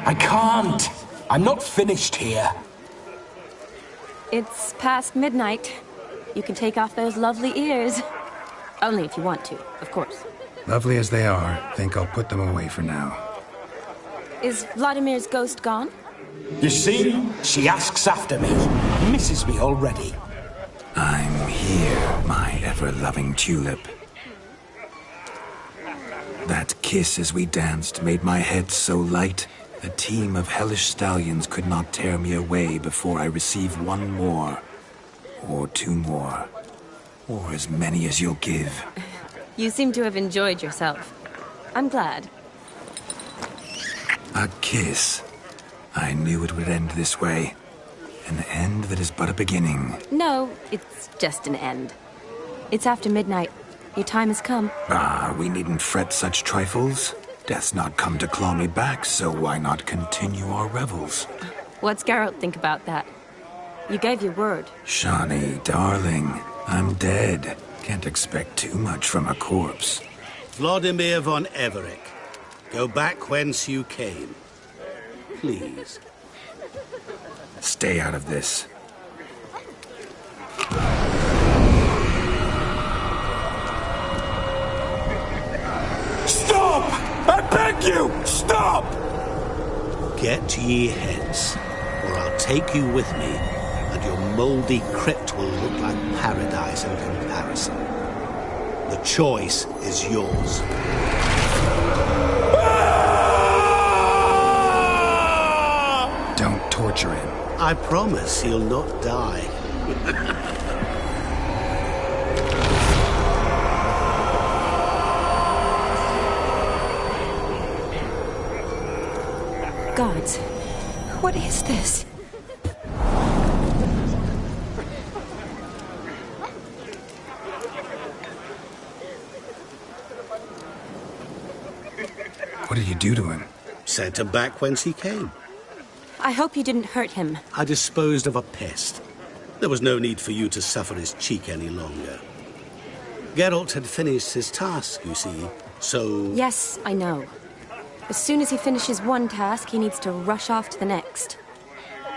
I can't. I'm not finished here. It's past midnight. You can take off those lovely ears. Only if you want to, of course. Lovely as they are, think I'll put them away for now. Is Vladimir's ghost gone? You see? She asks after me. Misses me already. I'm here, my ever-loving tulip. That kiss as we danced made my head so light. A team of hellish stallions could not tear me away before I receive one more. Or two more. Or as many as you'll give. You seem to have enjoyed yourself. I'm glad. A kiss. I knew it would end this way. An end that is but a beginning. No, it's just an end. It's after midnight. Your time has come. Ah, we needn't fret such trifles. Death's not come to claw me back, so why not continue our revels? What's Geralt think about that? You gave your word. Shani, darling, I'm dead. Can't expect too much from a corpse. Vladimir von Everick, go back whence you came. Please. Stay out of this. Stop! I beg you! Stop! Get ye hence, or I'll take you with me, and your mouldy crypt will look like paradise in comparison. The choice is yours. Don't torture him. I promise he'll not die. Gods, what is this? What did you do to him? Sent him back whence he came. I hope you didn't hurt him. I disposed of a pest. There was no need for you to suffer his cheek any longer. Geralt had finished his task, you see, so... Yes, I know. As soon as he finishes one task, he needs to rush off to the next.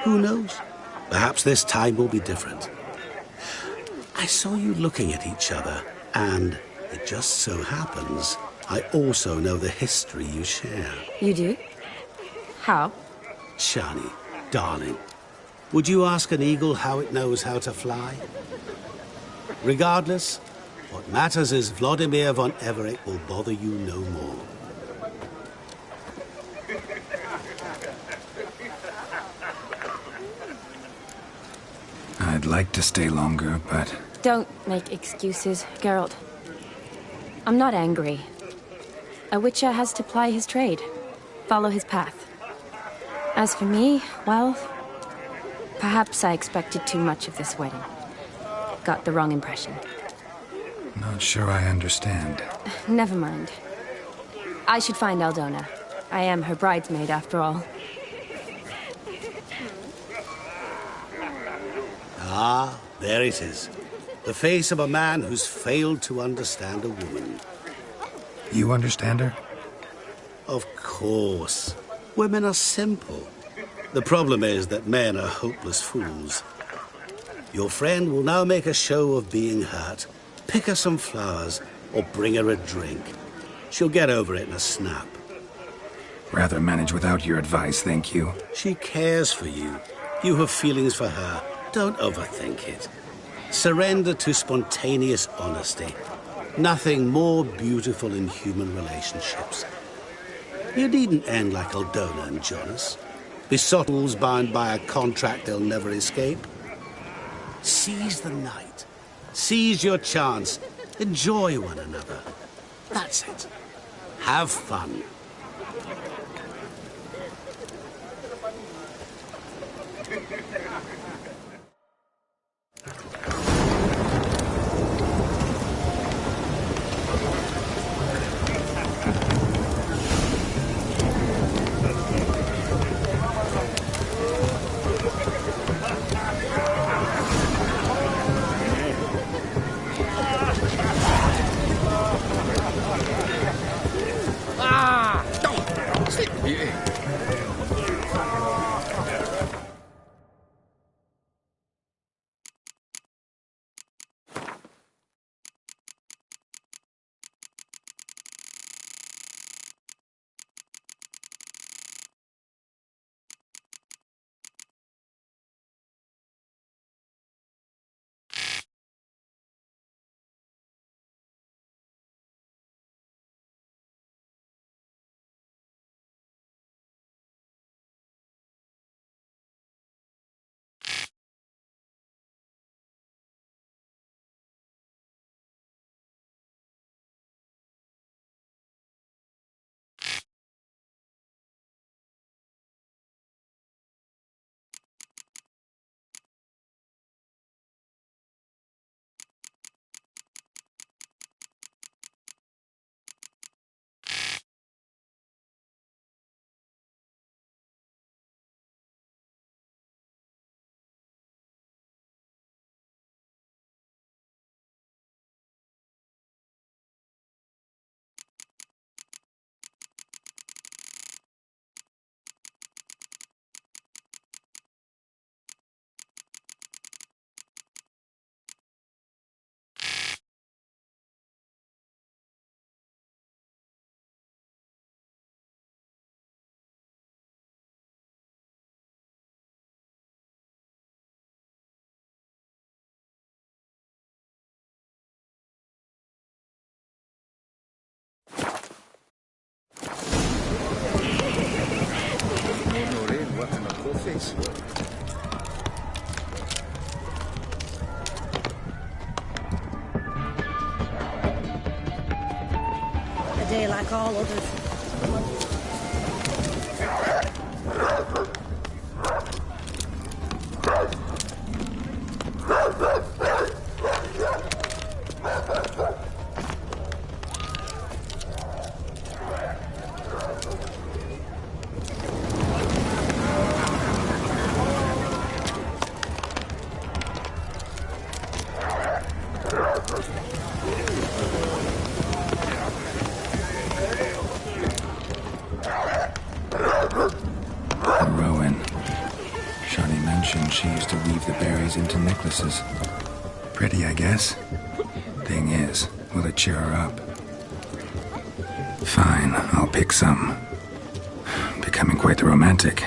Who knows? Perhaps this time will be different. I saw you looking at each other, and it just so happens I also know the history you share. You do? How? Shani, darling, would you ask an eagle how it knows how to fly? Regardless, what matters is Vladimir von Everett will bother you no more. I'd like to stay longer, but... Don't make excuses, Geralt. I'm not angry. A Witcher has to ply his trade, follow his path. As for me, well, perhaps I expected too much of this wedding. Got the wrong impression. Not sure I understand. Never mind. I should find Aldona. I am her bridesmaid, after all. Ah, there it is. The face of a man who's failed to understand a woman. You understand her? Of course. Women are simple. The problem is that men are hopeless fools. Your friend will now make a show of being hurt, pick her some flowers, or bring her a drink. She'll get over it in a snap. Rather manage without your advice, thank you. She cares for you. You have feelings for her. Don't overthink it. Surrender to spontaneous honesty. Nothing more beautiful in human relationships. You needn't end like Aldona and Jonas. Besottles bound by a contract they'll never escape. Seize the night. Seize your chance. Enjoy one another. That's it. Have fun. A day like all others. to weave the berries into necklaces. Pretty, I guess. Thing is, will it cheer her up? Fine, I'll pick some. Becoming quite the romantic.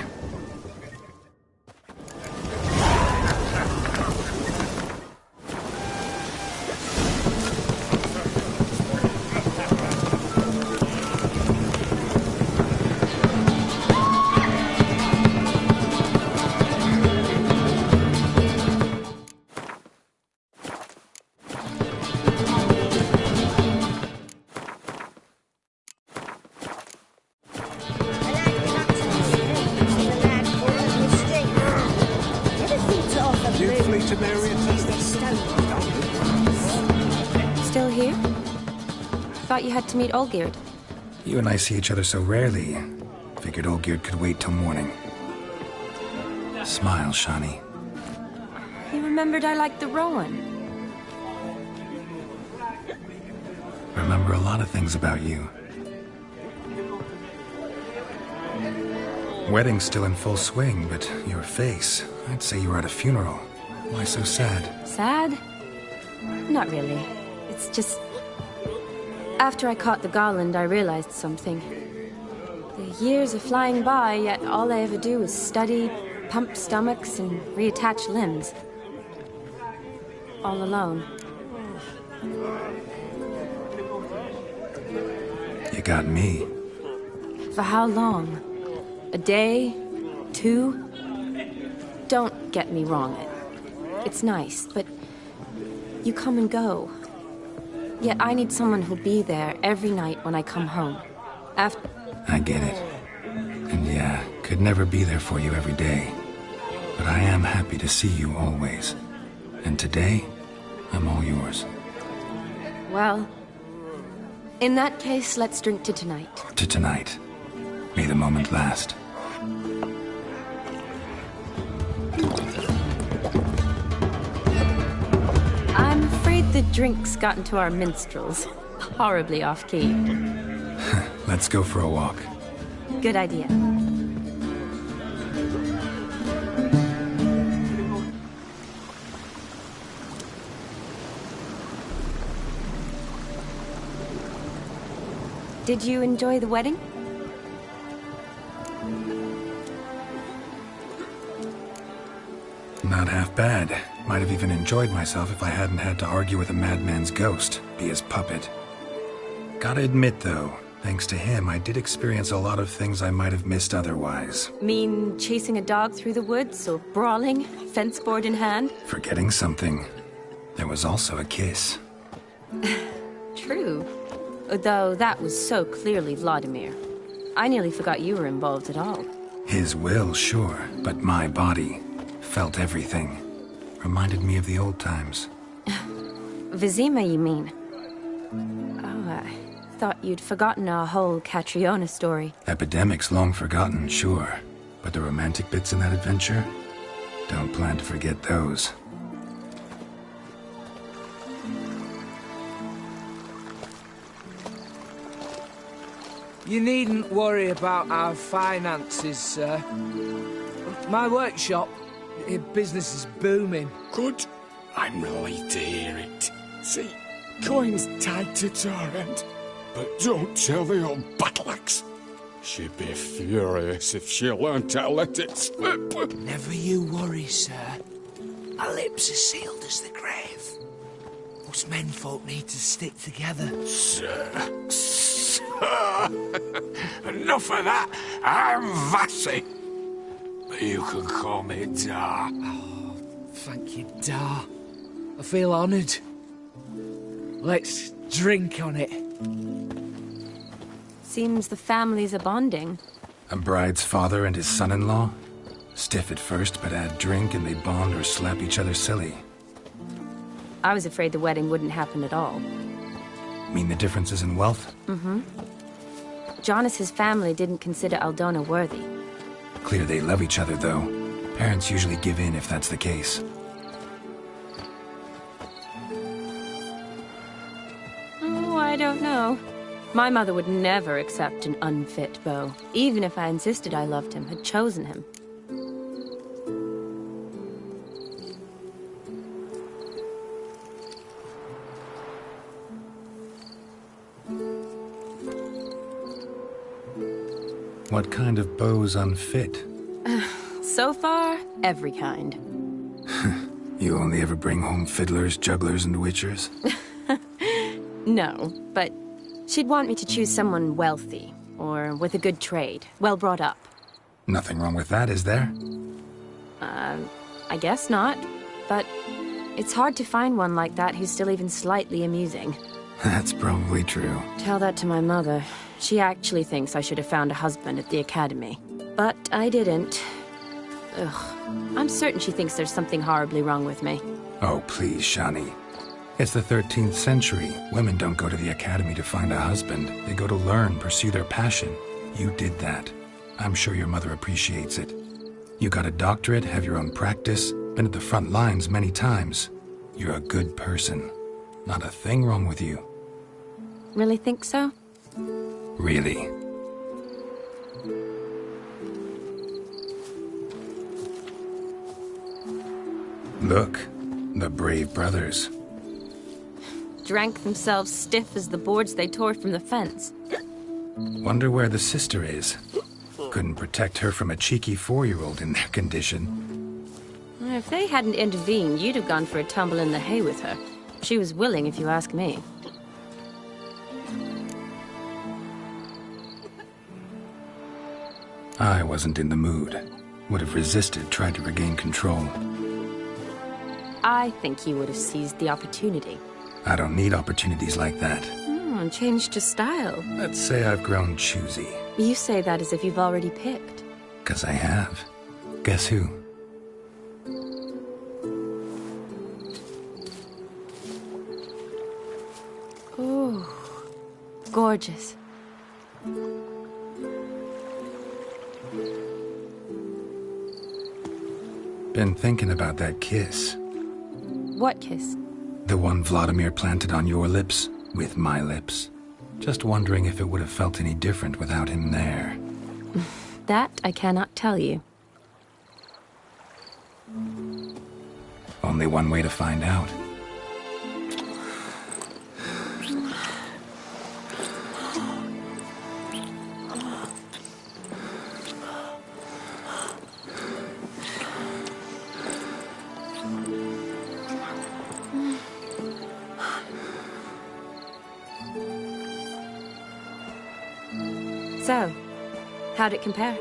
Still here? Thought you had to meet Olgierd. You and I see each other so rarely. Figured Olgierd could wait till morning. Smile, Shani. You remembered I liked the Rowan. Remember a lot of things about you. Wedding's still in full swing, but your face, I'd say you were at a funeral. Why so sad? Sad? Not really. It's just... After I caught the garland, I realized something. The years are flying by, yet all I ever do is study, pump stomachs, and reattach limbs. All alone. You got me. For how long? A day? 2? Don't get me wrong. It's nice, but you come and go. Yet I need someone who'll be there every night when I come home. After... I get it. And yeah, could never be there for you every day. But I am happy to see you always. And today, I'm all yours. Well, in that case, let's drink to tonight. To tonight. May the moment last. I'm afraid the drinks got into our minstrels. Horribly off-key. Let's go for a walk. Good idea. Did you enjoy the wedding? Not half bad. Might have even enjoyed myself if I hadn't had to argue with a madman's ghost, be his puppet. Gotta admit, though, thanks to him, I did experience a lot of things I might have missed otherwise. Mean chasing a dog through the woods, or brawling, fence board in hand? Forgetting something. There was also a kiss. True. Though that was so clearly Vladimir. I nearly forgot you were involved at all. His will, sure, but my body felt everything. Reminded me of the old times. Vizima, you mean? Oh, I thought you'd forgotten our whole Catriona story. Epidemics long forgotten, sure. But the romantic bits in that adventure? Don't plan to forget those. You needn't worry about our finances, sir. My workshop, business is booming. Good. I'm relieved to hear it. See, coin's tied to Torrent. But don't tell the old battle-axe. She'd be furious if she learned to let it slip. Never you worry, sir. My lips are sealed as the grave. Us menfolk need to stick together. Sir. Enough of that. I'm Vassy. You can call me Dar. Oh, thank you, Dar. I feel honoured. Let's drink on it. Seems the families are bonding. A bride's father and his son-in-law? Stiff at first, but add drink and they bond or slap each other silly. I was afraid the wedding wouldn't happen at all. Mean the differences in wealth? Mm-hmm. Jonas's family didn't consider Aldona worthy. Clear they love each other, though. Parents usually give in if that's the case. Oh, I don't know. My mother would never accept an unfit beau, even if I insisted I loved him, had chosen him. What kind of beau's unfit? So far, every kind. You only ever bring home fiddlers, jugglers, and witchers? No, but she'd want me to choose someone wealthy, or with a good trade, well brought up. Nothing wrong with that, is there? I guess not, but it's hard to find one like that who's still even slightly amusing. That's probably true. Tell that to my mother. She actually thinks I should have found a husband at the academy. But I didn't. Ugh. I'm certain she thinks there's something horribly wrong with me. Oh, please, Shani. It's the 13th century. Women don't go to the academy to find a husband. They go to learn, pursue their passion. You did that. I'm sure your mother appreciates it. You got a doctorate, have your own practice, been at the front lines many times. You're a good person. Not a thing wrong with you. Really think so? Really. Look, the brave brothers. Drank themselves stiff as the boards they tore from the fence. Wonder where the sister is. Couldn't protect her from a cheeky 4-year-old in their condition. If they hadn't intervened, you'd have gone for a tumble in the hay with her. She was willing, if you ask me. I wasn't in the mood. Would have resisted, tried to regain control. I think you would have seized the opportunity. I don't need opportunities like that. Changed your style. Let's say I've grown choosy. You say that as if you've already picked. 'Cause I have. Guess who? Ooh, gorgeous. Been thinking about that kiss. What kiss? The one Vladimir planted on your lips, with my lips. Just wondering if it would have felt any different without him there. That I cannot tell you. Only one way to find out. So, how'd it compare?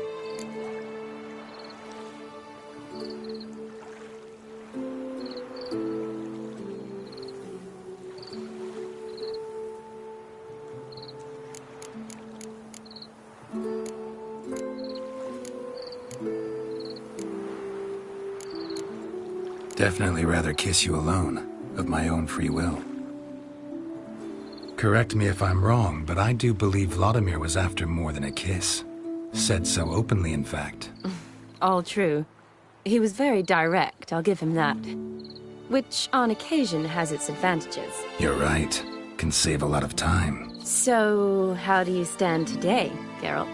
Definitely rather kiss you alone, of my own free will. Correct me if I'm wrong, but I do believe Vladimir was after more than a kiss. Said so openly, in fact. All true. He was very direct, I'll give him that. Which, on occasion, has its advantages. You're right. Can save a lot of time. So, how do you stand today, Geralt?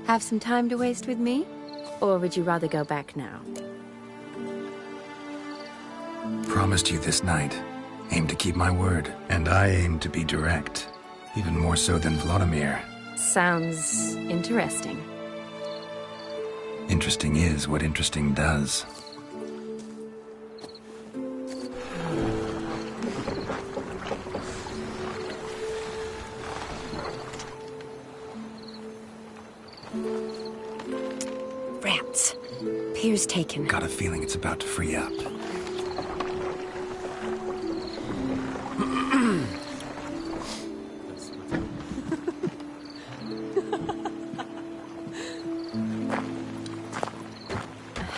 Have some time to waste with me? Or would you rather go back now? Promised you this night. Aim to keep my word. And I aim to be direct. Even more so than Vladimir. Sounds interesting. Interesting is what interesting does. Rats. Pier's taken. Got a feeling it's about to free up.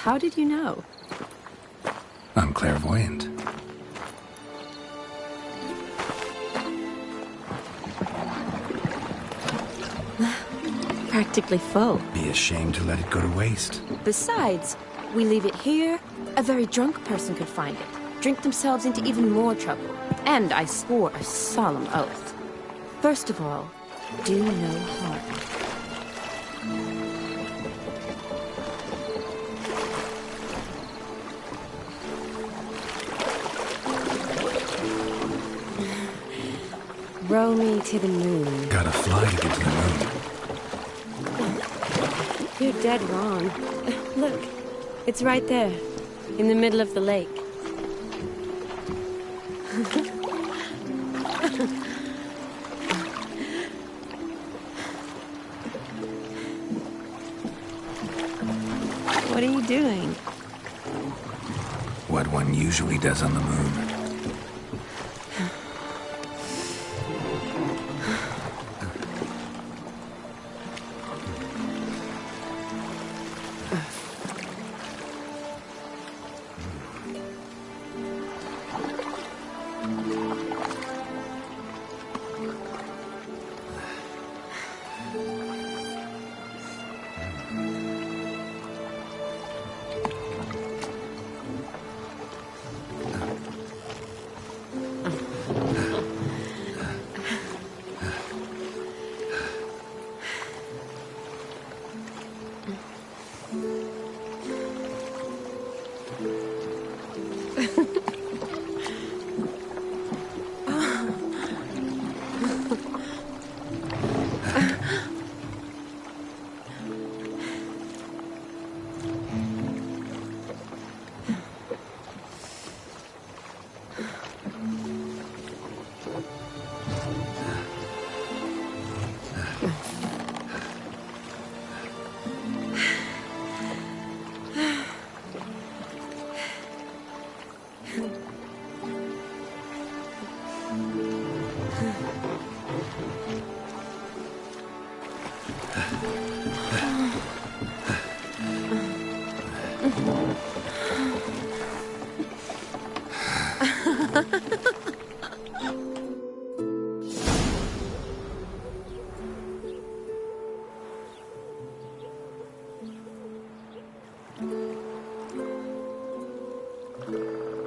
How did you know? I'm clairvoyant. Practically full. Be ashamed to let it go to waste. Besides, we leave it here, a very drunk person could find it, drink themselves into even more trouble. And I swore a solemn oath. First of all, do no harm. Row me to the moon. Gotta fly to get to the moon. You're dead wrong. Look, it's right there, in the middle of the lake. What are you doing? What one usually does on the moon.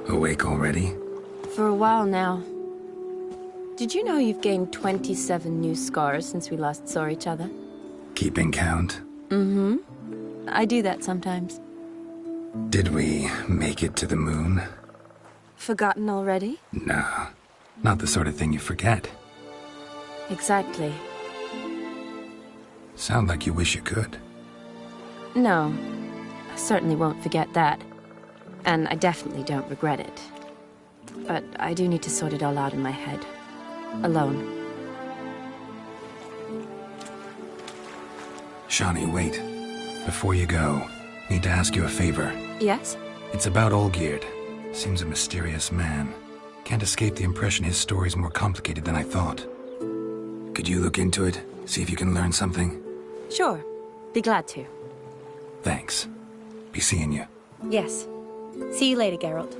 Awake already? For a while now. Did you know you've gained 27 new scars since we last saw each other? Keeping count? Mm-hmm. I do that sometimes. Did we make it to the moon? Forgotten already? Nah, not the sort of thing you forget. Exactly. Sound like you wish you could. No, I certainly won't forget that. And I definitely don't regret it. But I do need to sort it all out in my head. Alone. Shani, wait. Before you go, need to ask you a favor. Yes? It's about Olgierd. Seems a mysterious man. Can't escape the impression his story's more complicated than I thought. Could you look into it? See if you can learn something? Sure. Be glad to. Thanks. Be seeing you. Yes. See you later, Geralt.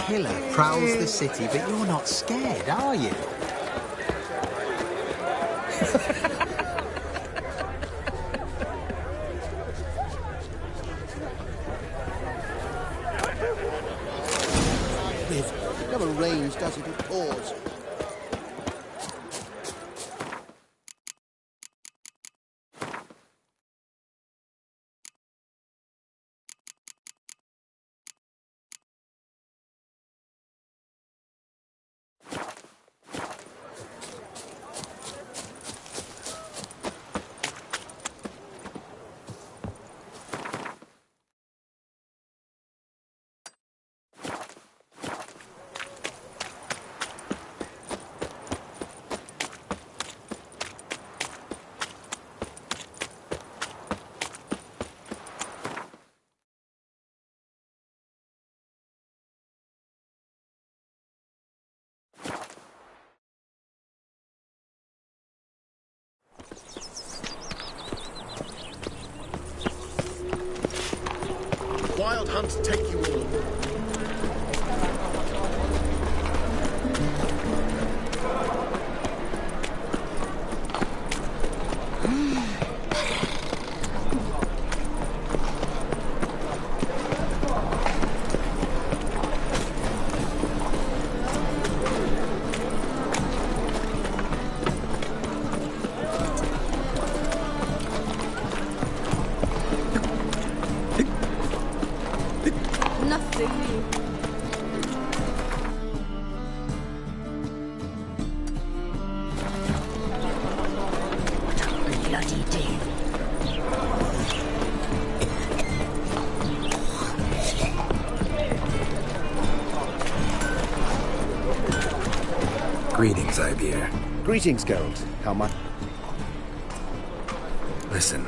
killer prowls the city, but you're not scared, are you? Never rains, does it? It pours. Wild hunt take you all. Greetings, Ibeer. Greetings, Geralt. How much? Listen,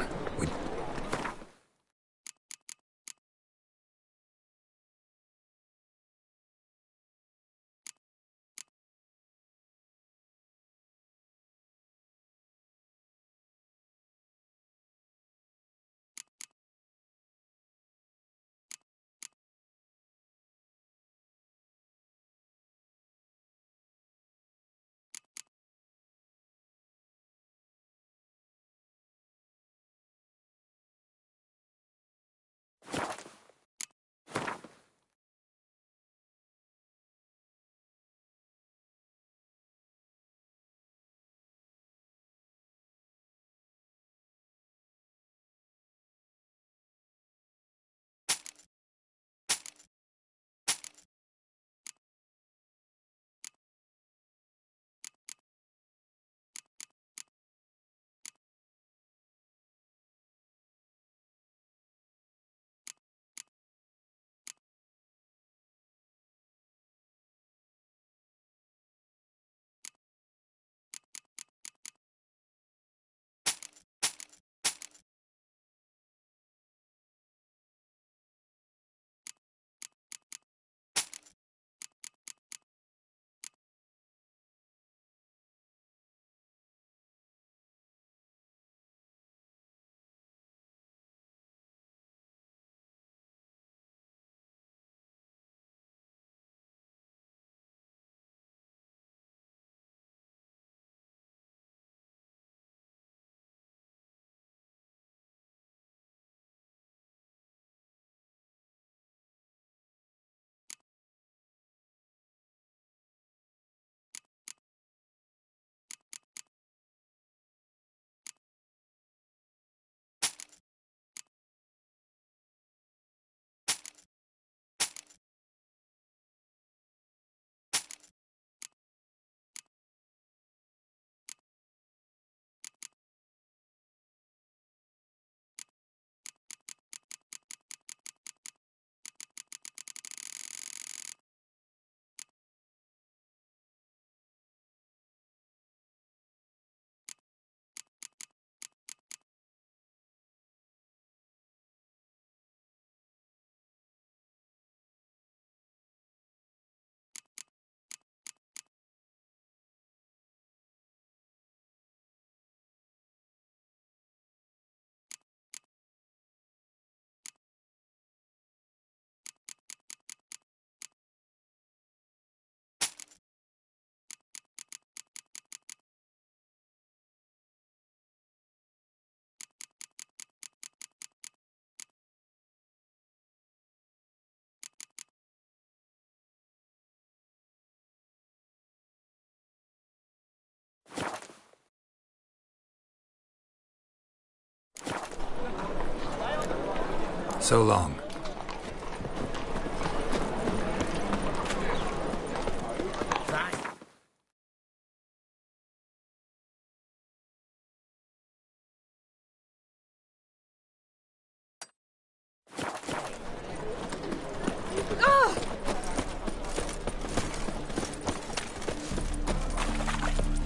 So long.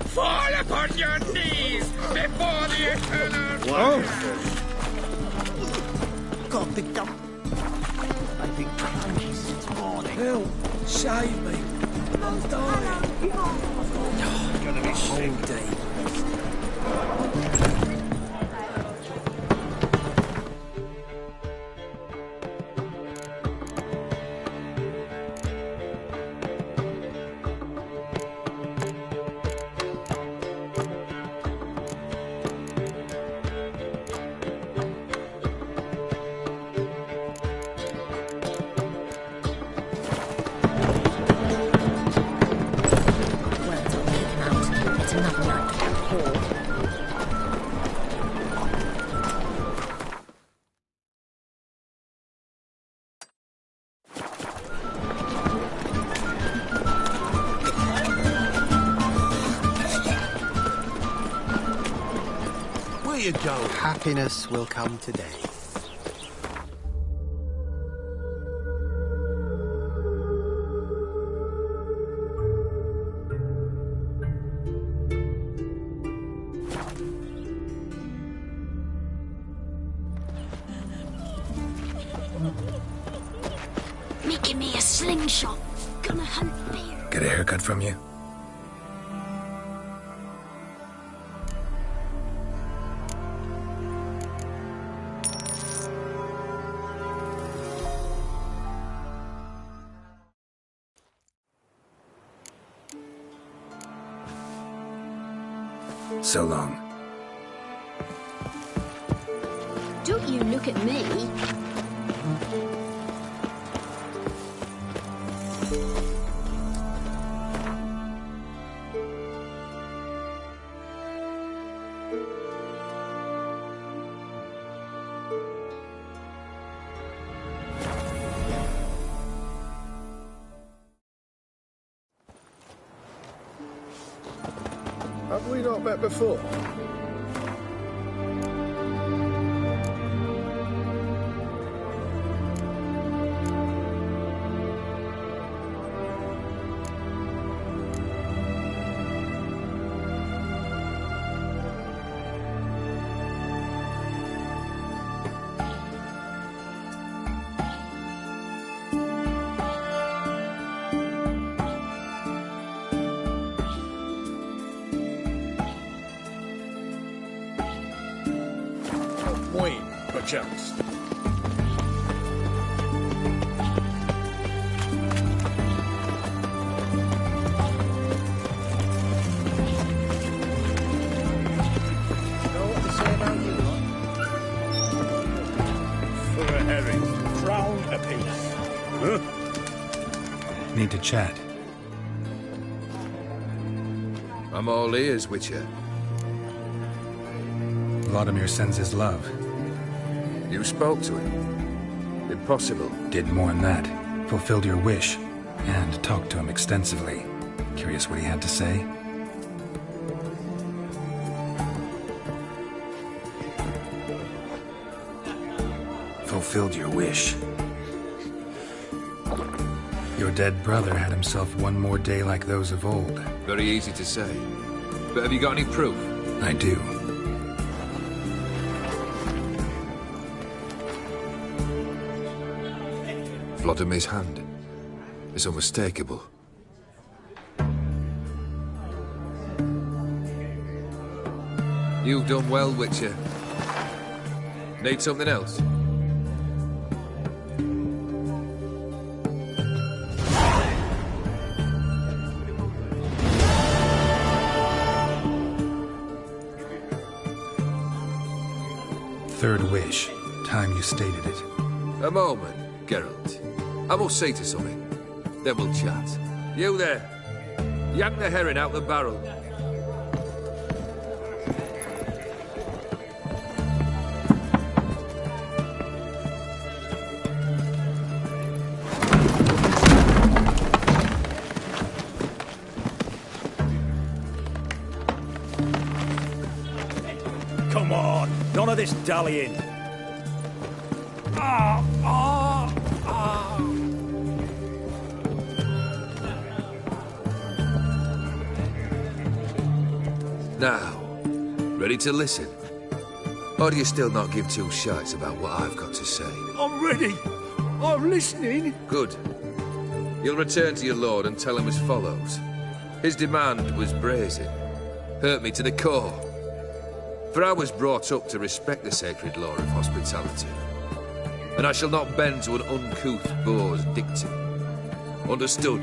Fall upon your knees before the eternal... God, the dump. I've been cranky since morning. Help! Save me! I'm dying! Oh, gonna be whole day. You go. Happiness will come today. Making me a slingshot. Gonna hunt bear. Get a haircut from you? So long. Don't you look at me. Have we not met before? Perchance. Know what to say about you lot? For a herring, crown apiece. Huh? Need to chat. I'm all ears, Witcher. Vladimir sends his love. You spoke to him? Impossible. Did more than that. Fulfilled your wish. And talked to him extensively. Curious what he had to say? Fulfilled your wish. Your dead brother had himself one more day like those of old. Very easy to say. But have you got any proof? I do. Vladimir's hand is unmistakable. You've done well, Witcher. Need something else? Third wish. Time you stated it. A moment, Geralt. I must see to something. Then we'll chat. You there. Yank the herring out the barrel. None of this dallying. Now, ready to listen? Or do you still not give two shites about what I've got to say? I'm ready. I'm listening. Good. You'll return to your lord and tell him as follows. His demand was brazen. Hurt me to the core. For I was brought up to respect the sacred law of hospitality. And I shall not bend to an uncouth boor's dictum. Understood?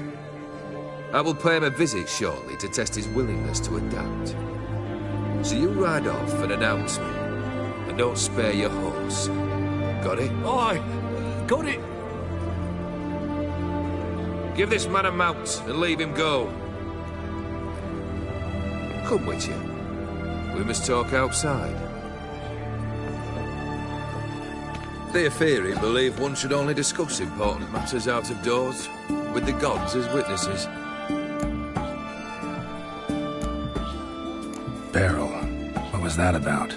I will pay him a visit shortly to test his willingness to adapt. So you ride off and announce me. And don't spare your horse. Got it? Aye, got it. Give this man a mount and leave him go. Come, Witcher. We must talk outside. Theophary believe one should only discuss important matters out of doors, with the gods as witnesses. Beryl, what was that about?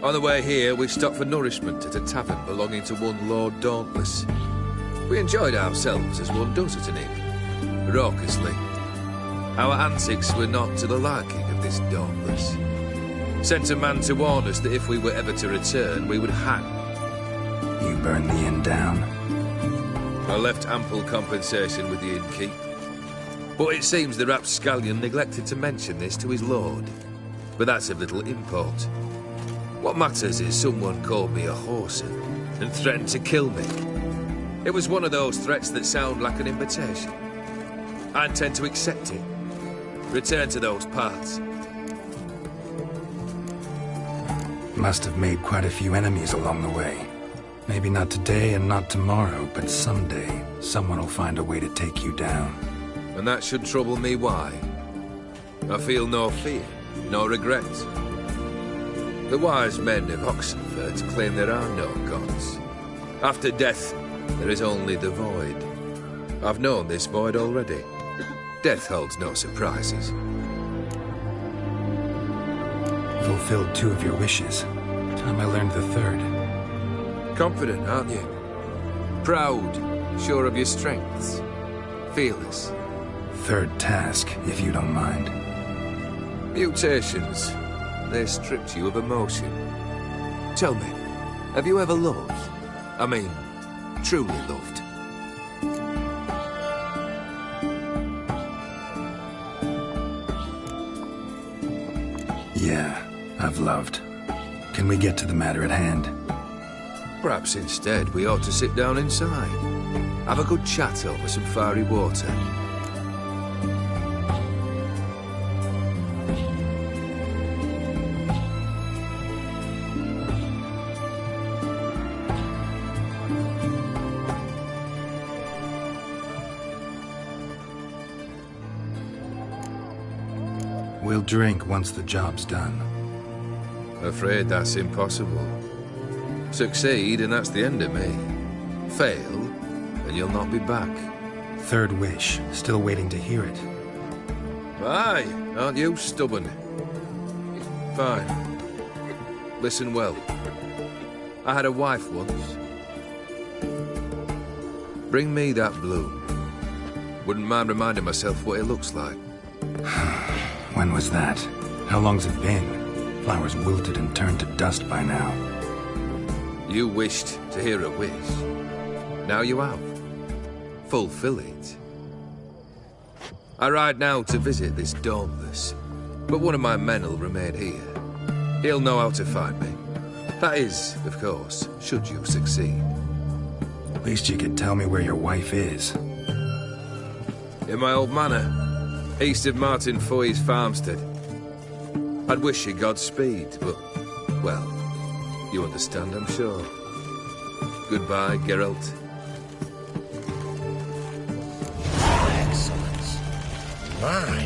On the way here, we stopped for nourishment at a tavern belonging to one Lord Dauntless. We enjoyed ourselves as one does at an inn, raucously. Our antics were not to the liking of this Dauntless. Sent a man to warn us that if we were ever to return, we would hang. You burned the inn down? I left ample compensation with the innkeep. But it seems the rapscallion neglected to mention this to his lord. But that's of little import. What matters is someone called me a whoreson and threatened to kill me. It was one of those threats that sound like an invitation. I intend to accept it. Return to those parts. Must have made quite a few enemies along the way. Maybe not today and not tomorrow, but someday, someone will find a way to take you down. And that should trouble me why? I feel no fear, no regret. The wise men of Oxenford claim there are no gods. After death, there is only the void. I've known this void already. Death holds no surprises. Fulfilled 2 of your wishes. Time I learned the 3rd. Confident, aren't you? Proud, sure of your strengths. Fearless. 3rd task, if you don't mind. Mutations. They stripped you of emotion. Tell me, have you ever loved? I mean, truly loved? Yeah, I've loved. Can we get to the matter at hand? Perhaps instead we ought to sit down inside. Have a good chat over some fiery water. We'll drink once the job's done. Afraid that's impossible. Succeed, and that's the end of me. Fail, and you'll not be back. 3rd wish. Still waiting to hear it. Aye, aren't you stubborn? Fine. Listen well. I had a wife once. Bring me that bloom. Wouldn't mind reminding myself what it looks like. When was that? How long's it been? Flowers wilted and turned to dust by now. You wished to hear a wish. Now you have. Fulfill it. I ride now to visit this Dauntless, but one of my men will remain here. He'll know how to find me. That is, of course, should you succeed. At least you could tell me where your wife is. In my old manor, east of Martin Foy's farmstead. I'd wish you Godspeed, but, well, you understand, I'm sure. Goodbye, Geralt. Excellent. My.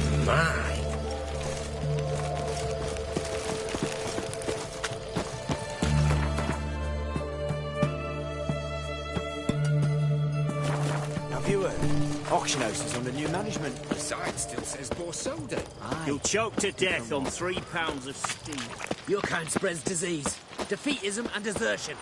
Have you heard? Auction house is under new management. The sign still says Borsode. You'll choke to death on £3 of steam. Your kind spreads disease. defeatism and desertion.